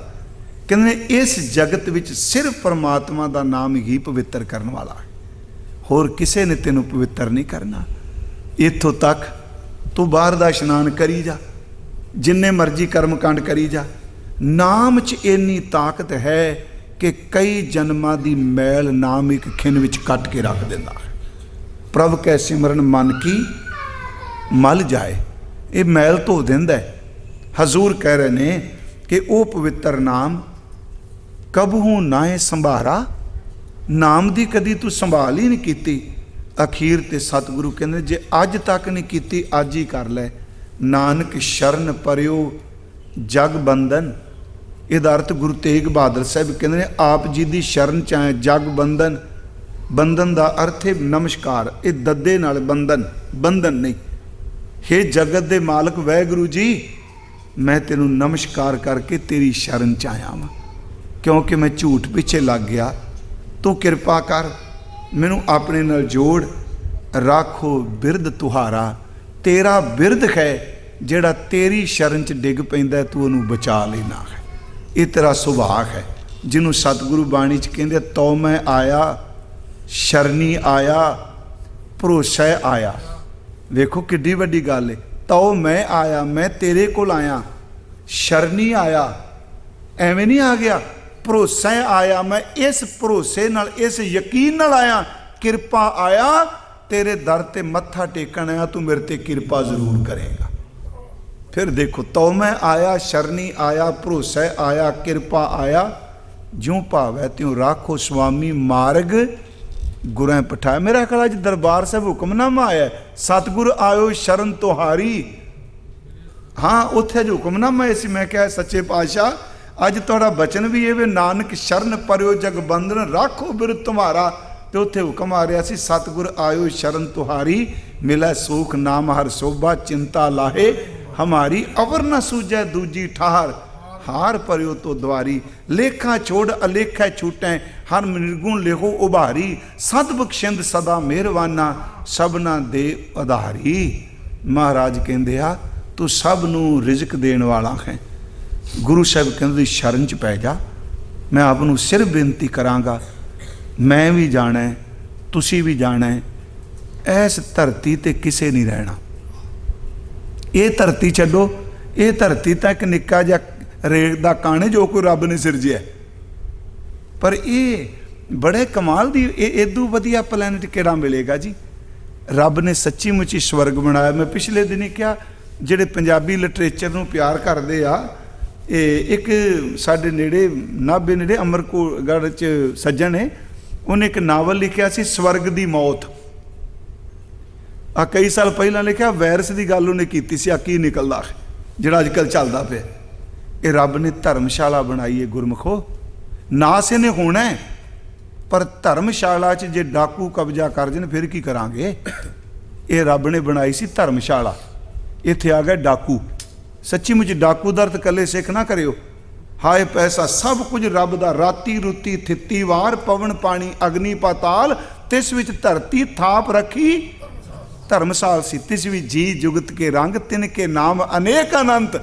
कहते इस जगत विच सिर्फ परमात्मा का नाम ही पवित्र करने वाला है, होर किसी ने तेनों पवित्र नहीं करना। इत्थों तक तू बाहर दा इशनान करी जा, जिन्ने मर्जी कर्मकांड करी जा, नाम च इन्नी ताकत है कि कई जन्मां दी मैल नाम एक खिन विच कट के रख दिंदा है। प्रभ कै सिमरन मन की मल जाए, ये मैल धो दिंदा है। हजूर कह रहे ने कि वो पवित्र नाम कबहू नाए संभारा, नाम दी कदी तू संभाल ही नहीं कीती। अखीर ते सतगुरु कहते जे अज तक नहीं कीती अज ही कर लै। नानक शरण परियो जग बंधन, ਇਹਦਾ अर्थ गुरु तेग बहादुर साहब कहते हैं आप जी की शरण च आए। जग बंधन, बंधन का अर्थ है नमस्कार, ये दद्दे नाल बंधन, बंधन नहीं। हे जगत दे मालक वाहिगुरू जी, मैं तेनू नमस्कार करके तेरी शरण च आया वां, क्योंकि मैं झूठ पिछे लग गया। तू कृपा कर मैनू अपने नाल जोड़, राखो बिरद तुहारा। तेरा बिरद है जिहड़ा तेरी शरण च डिग पैंदा, तू उहनू बचा लेना है। ये तेरा सुभाग है, जिन्हों सतगुरु बाणी च कहते तो मैं आया, शरणी आया, भरोसा आया। वेखो किड्डी वड्डी गल है। तो मैं आया, मैं तेरे कोल आया, शरणी आया, एवें नहीं आ गया, भरोसा आया। मैं इस भरोसे नाल, इस यकीन नाल आया, किरपा आया, तेरे दर ते मत्था टेकन आया, तू मेरे ते किरपा जरूर करेगा। फिर देखो, तो मैं आया, शरणी आया, भरोसा आया, किरपा आया, ज्यों भावै त्यों राखो स्वामी मार्ग गुरें पठाया। मेरा ख्याल अज दरबार साहब हुक्मनामा आया, सतगुर आयो शरण तुहारी। हाँ, उत्थे जो हुक्मनामा है सी, मैं क्या सच्चे पातशाह अज तुहाड़ा बचन भी है, नानक शरण परियो जग बंधन राखो बिरद तुम्हारा। तो उत्थे हुक्म आ रहा सी, सतगुर आयो शरण तुहारी, मिलै सुख नाम हर शोभा, चिंता लाहे हमारी, अवर न सूझै दूजी ठहार, हार परियो तो द्वारी। लेखा छोड़ अलेखा छूटै, हर निर्गुण लेहो उभारी, सद बख्शिंद सदा मेहरबाना, सबना दे उधारी। महाराज कहते आ तू सब नू रिजक देण वाला है। गुरु साहब कहते शरण च पै जा। मैं आपनू सिर्फ बेनती करांगा, मैं भी जाना है, तुसी भी जाना है, इस धरती ते किसे नहीं रहना। ये धरती छड्डो, ये धरती तो एक निक्का जिहा रेत दा कण है जो कोई रब ने सिरजिया, पर ये बड़े कमाल दी, इदू वधिया प्लैनेट किहड़ा मिलेगा जी। रब ने सच्ची मुच्ची स्वर्ग बनाया। मैं पिछले दिन ही क्या, जिहड़े पंजाबी लिटरेचर नूं प्यार करदे आ, एक साडे नेड़े नाभे नेड़े अमरकोटगढ़ च सज्जन है, उन्हें एक नावल लिखिया सी स्वर्ग दी मौत। आ कई साल पहला लिखा, वायरस की गल उन्हें की सी, आ की निकलदा है जिहड़ा अजकल चलदा पिया। ये रब ने धर्मशाला बनाई है गुरमुखो, नास इन्हें होना है, पर धर्मशाला च जे डाकू कब्जा कर जान फिर की करांगे। ये रब ने बनाई सी धर्मशाला, इत्थे आ गए डाकू। सच्ची मुझे डाकू दर्द कले सिख ना करियो। हाय पैसा सब कुछ रब दा, राती रुती थिती वार, पवन पानी अग्नि पाताल, तिस विच धरती थाप रखी धर्मसाल सी। तिस भी जी जुगत के रंग, तिनके नाम अनेक अनंत।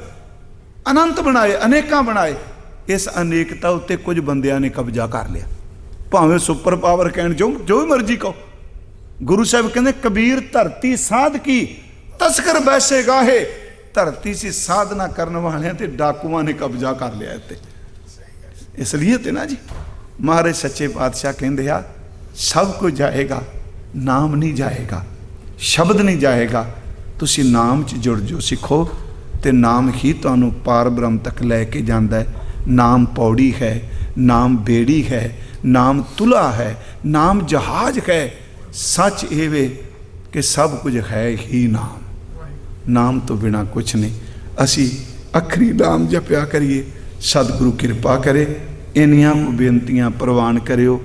अनंत बनाए, अनेका बनाए। इस अनेकता उत्ते कुछ बंदियां ने कब्जा कर लिया, भावें सुपर पावर कहण जो भी मर्जी कहो। गुरु साहब कहते कबीर धरती साध की, तस्कर बैसे गाहे। धरती से साधना करने वाले ते डाकुआं ने कब्जा कर लिया इत्ते। इसलिए ते ना जी महाराज सच्चे पातशाह कहते आ, सब कुछ जाएगा, नाम नहीं जाएगा, शब्द नहीं जाएगा। तुसी नाम च जुड़ जो सिखो, तो नाम ही तुहानू पार ब्रह्म तक लैके जाता है। नाम पौड़ी है, नाम बेड़ी है, नाम तुला है, नाम जहाज है। सच ये वे कि सब कुछ है ही नाम, नाम तो बिना कुछ नहीं। असी अखरी नाम जपया करिए, सतगुरु कृपा करे। इन्नियां बेनतियां प्रवान करियो।